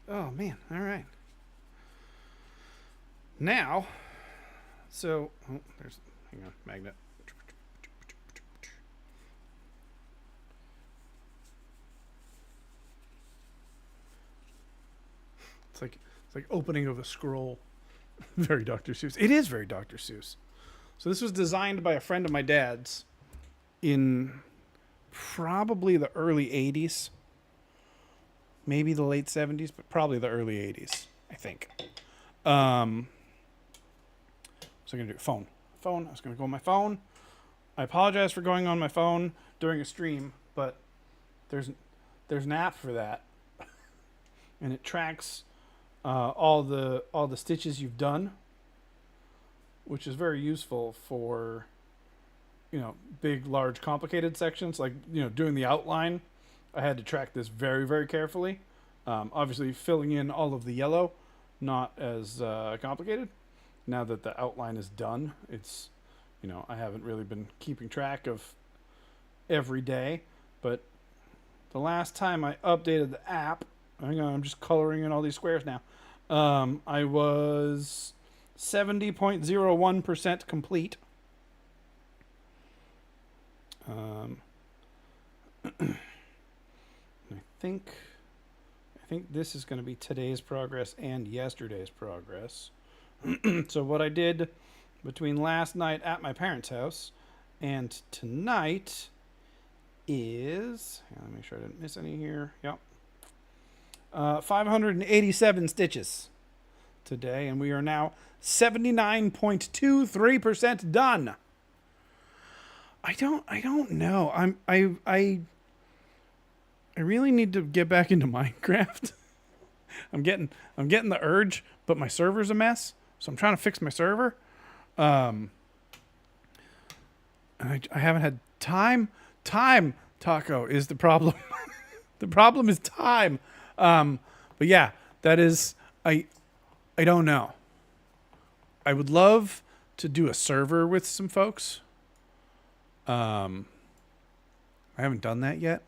Speaker 3: Oh man, all right. Now, so hang on, magnet. It's like opening of a scroll. Very Dr. Seuss. It is very Dr. Seuss. So this was designed by a friend of my dad's in probably the early 80s. Maybe the late 70s, but probably the early 80s, I think. So I'm going to do phone. I was going to go on my phone. I apologize for going on my phone during a stream, but there's an app for that. And it tracks all the stitches you've done, which is very useful for big, large, complicated sections, like doing the outline
Speaker 1: I had to track this very, very carefully. Obviously, filling in all of the yellow, not as complicated. Now that the outline is done, it's, I haven't really been keeping track of every day. But the last time I updated the app, hang on, I'm just coloring in all these squares now. I was 70.01% complete. I think this is going to be today's progress and yesterday's progress. So what I did between last night at my parents' house and tonight is, let me make sure I didn't miss any here. Yep. 587 stitches today, and we are now 79.23% done. I don't know. I really need to get back into Minecraft. I'm getting the urge, but my server's a mess, so I'm trying to fix my server. And I haven't had time. Time, Taco, is the problem. The problem is time. But yeah, that is, I don't know. I would love to do a server with some folks. I haven't done that yet,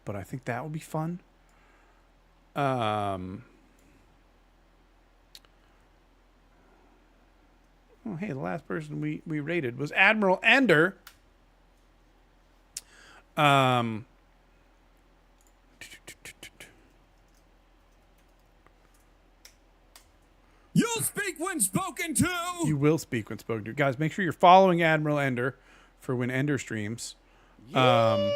Speaker 1: but I think that would be fun. Oh, hey, the last person we rated was Admiral Ender.
Speaker 4: You'll speak when spoken to.
Speaker 1: You will speak when spoken to. Guys, make sure you're following Admiral Ender for when Ender streams.
Speaker 3: Whoa.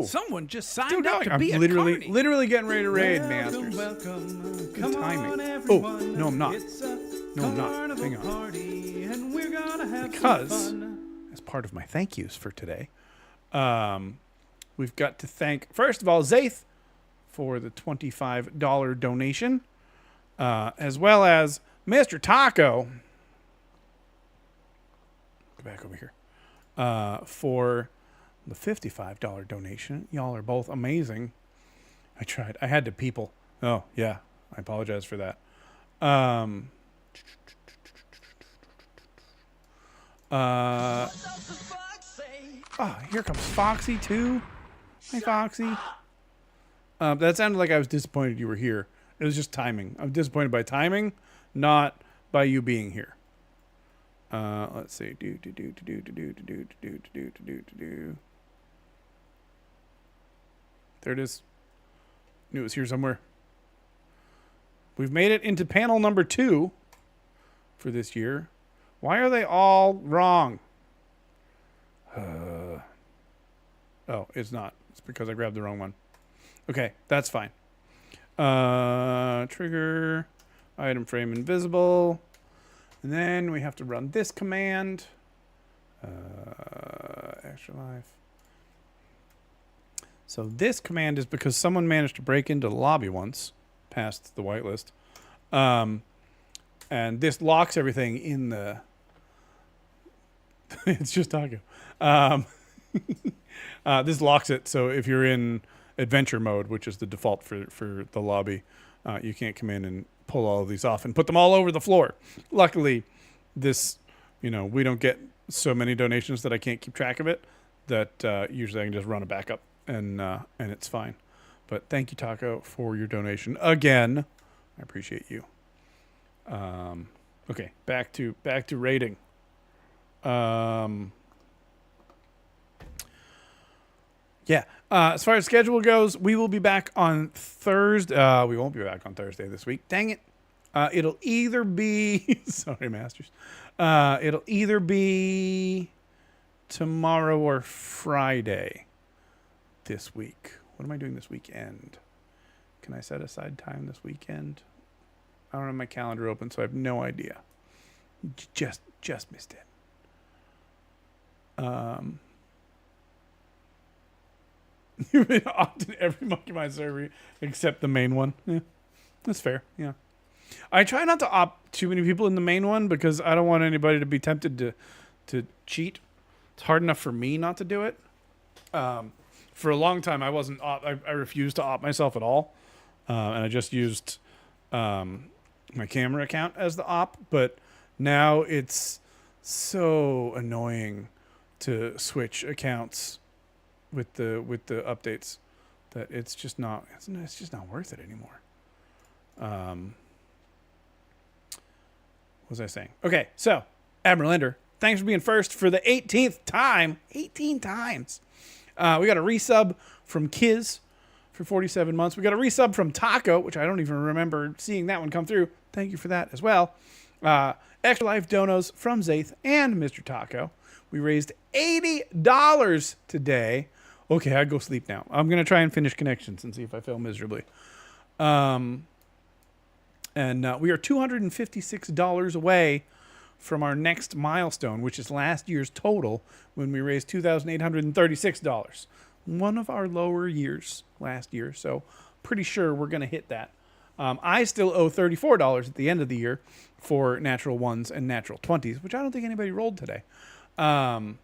Speaker 1: Someone
Speaker 3: just
Speaker 1: signed up to be a carny. Literally getting ready to raid, Masters.
Speaker 3: Welcome.
Speaker 1: Good timing.
Speaker 3: Everyone.
Speaker 1: Oh, no, I'm not. No, I'm not. Hang on. And we're gonna have because, as part of my thank yous for today, we've got to thank, first of all, Zaith for the $25 donation, as well as Mr. Taco. Go back over here. For the $55 donation. Y'all are both amazing. I tried. I had to people. Oh, yeah. I apologize for that. Here comes Foxy, too. Hey, Foxy. That sounded like I was disappointed you were here. It was just timing. I'm disappointed by timing, not by you being here. Let's see. There it is. Knew it was here somewhere. We've made it into panel number 2 for this year. Why are they all wrong? Oh, it's not. It's because I grabbed the wrong one. Okay, that's fine. Trigger, item frame invisible. And then we have to run this command. Extralife. So this command is because someone managed to break into the lobby once, past the whitelist. And this locks everything in the... It's just Taco. This locks it, so if you're in adventure mode, which is the default for the lobby, you can't come in and pull all of these off and put them all over the floor. Luckily, this, we don't get so many donations that I can't keep track of it, that usually I can just run a backup and it's fine. But thank you, Taco, for your donation again. I appreciate you. Okay, back to rating. As far as schedule goes, we will be back on Thursday. We won't be back on Thursday this week. Dang it. It'll either be... Sorry, Masters. It'll either be tomorrow or Friday this week. What am I doing this weekend? Can I set aside time this weekend? I don't have my calendar open, so I have no idea. Just missed it. You've been opted every Monkey Mind server except the main one. Yeah, that's fair. Yeah, I try not to opt too many people in the main one because I don't want anybody to be tempted to cheat. It's hard enough for me not to do it.
Speaker 3: For a long time, I wasn't. I refused to opt myself at all, and I just used my camera account as the op. But now it's so annoying to switch accounts with the updates that it's just not worth it anymore. What was I saying? Okay, so Admiral Ender, thanks for being first for the 18th time. 18 times. We got a resub from Kiz for 47 months. We got a resub from Taco, which I don't even remember seeing that one come through. Thank you for that as well. Extra Life donos from Zaith and Mr. Taco. We raised $80 today. Okay, I'd go sleep now. I'm going to try and finish connections and see if I fail miserably. And we are $256 away from our next milestone, which is last year's total when we raised $2,836. One of our lower years last year, so pretty sure we're going to hit that. I still owe $34 at the end of the year for natural ones and natural 20s, which I don't think anybody rolled today. But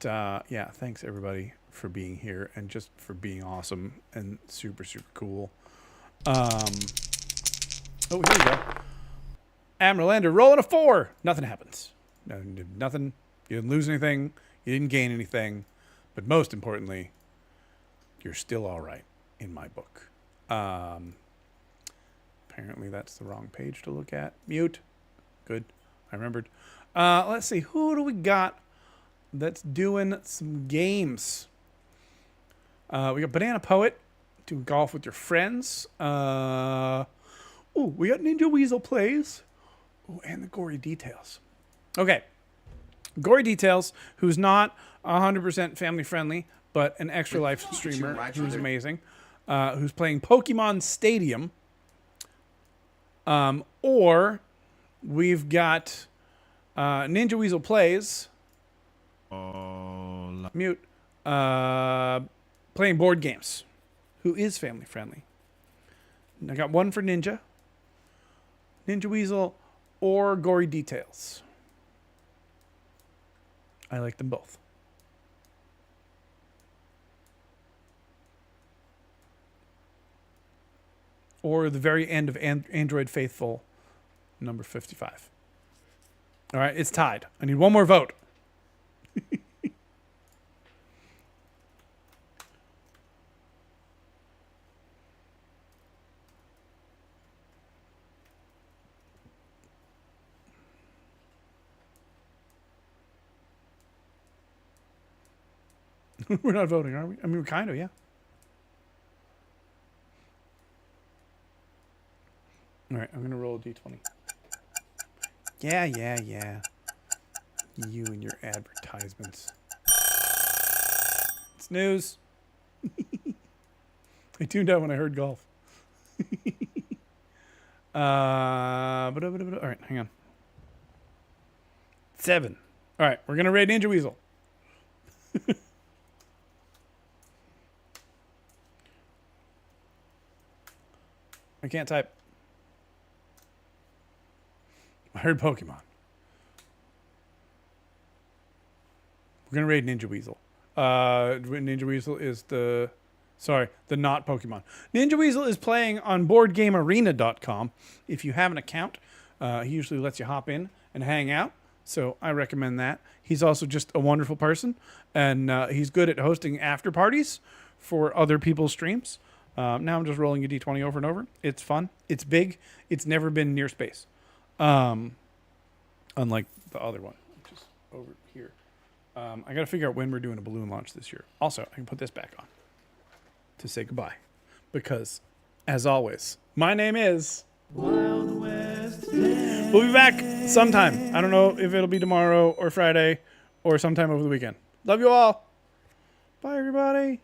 Speaker 3: yeah, thanks everybody for being here and just for being awesome and super, super cool. Oh, here we go. Admiral Ender rolling a 4. Nothing happens. Nothing. You didn't lose anything. You didn't gain anything. But most importantly, you're still all right in my book. Apparently that's the wrong page to look at. Mute. Good. I remembered. Let's see. Who do we got that's doing some games? We got Banana Poet doing golf with your friends. We got Ninja Weasel Plays. Oh, and the Gory Details. Okay. Gory Details, who's not 100% family friendly, but an Extra Life streamer who's amazing, who's playing Pokemon Stadium. Or we've got Ninja Weasel Plays. Mute. Playing board games. Who is family friendly. I got one for Ninja. Ninja Weasel or Gory Details. I like them both. Or the very end of Android Faithful, number 55. All right, it's tied. I need one more vote. We're not voting, are we? I mean, we're kind of, yeah. All right, I'm going to roll a d20. Yeah. You and your advertisements. It's news. I tuned out when I heard golf. All right, hang on. 7. All right, we're going to raid Ninja Weasel. I can't type. I heard Pokemon. We're going to raid Ninja Weasel. Ninja Weasel is the not Pokemon. Ninja Weasel is playing on BoardGameArena.com. If you have an account, he usually lets you hop in and hang out. So I recommend that. He's also just a wonderful person. And he's good at hosting after parties for other people's streams. Now I'm just rolling a d20 over and over. It's fun. It's big. It's never been near space. Unlike the other one, which is over here. I got to figure out when we're doing a balloon launch this year. Also, I can put this back on to say goodbye. Because, as always, my name is...
Speaker 1: Wild West Day.
Speaker 3: We'll be back sometime. I don't know if it'll be tomorrow or Friday or sometime over the weekend. Love you all. Bye, everybody.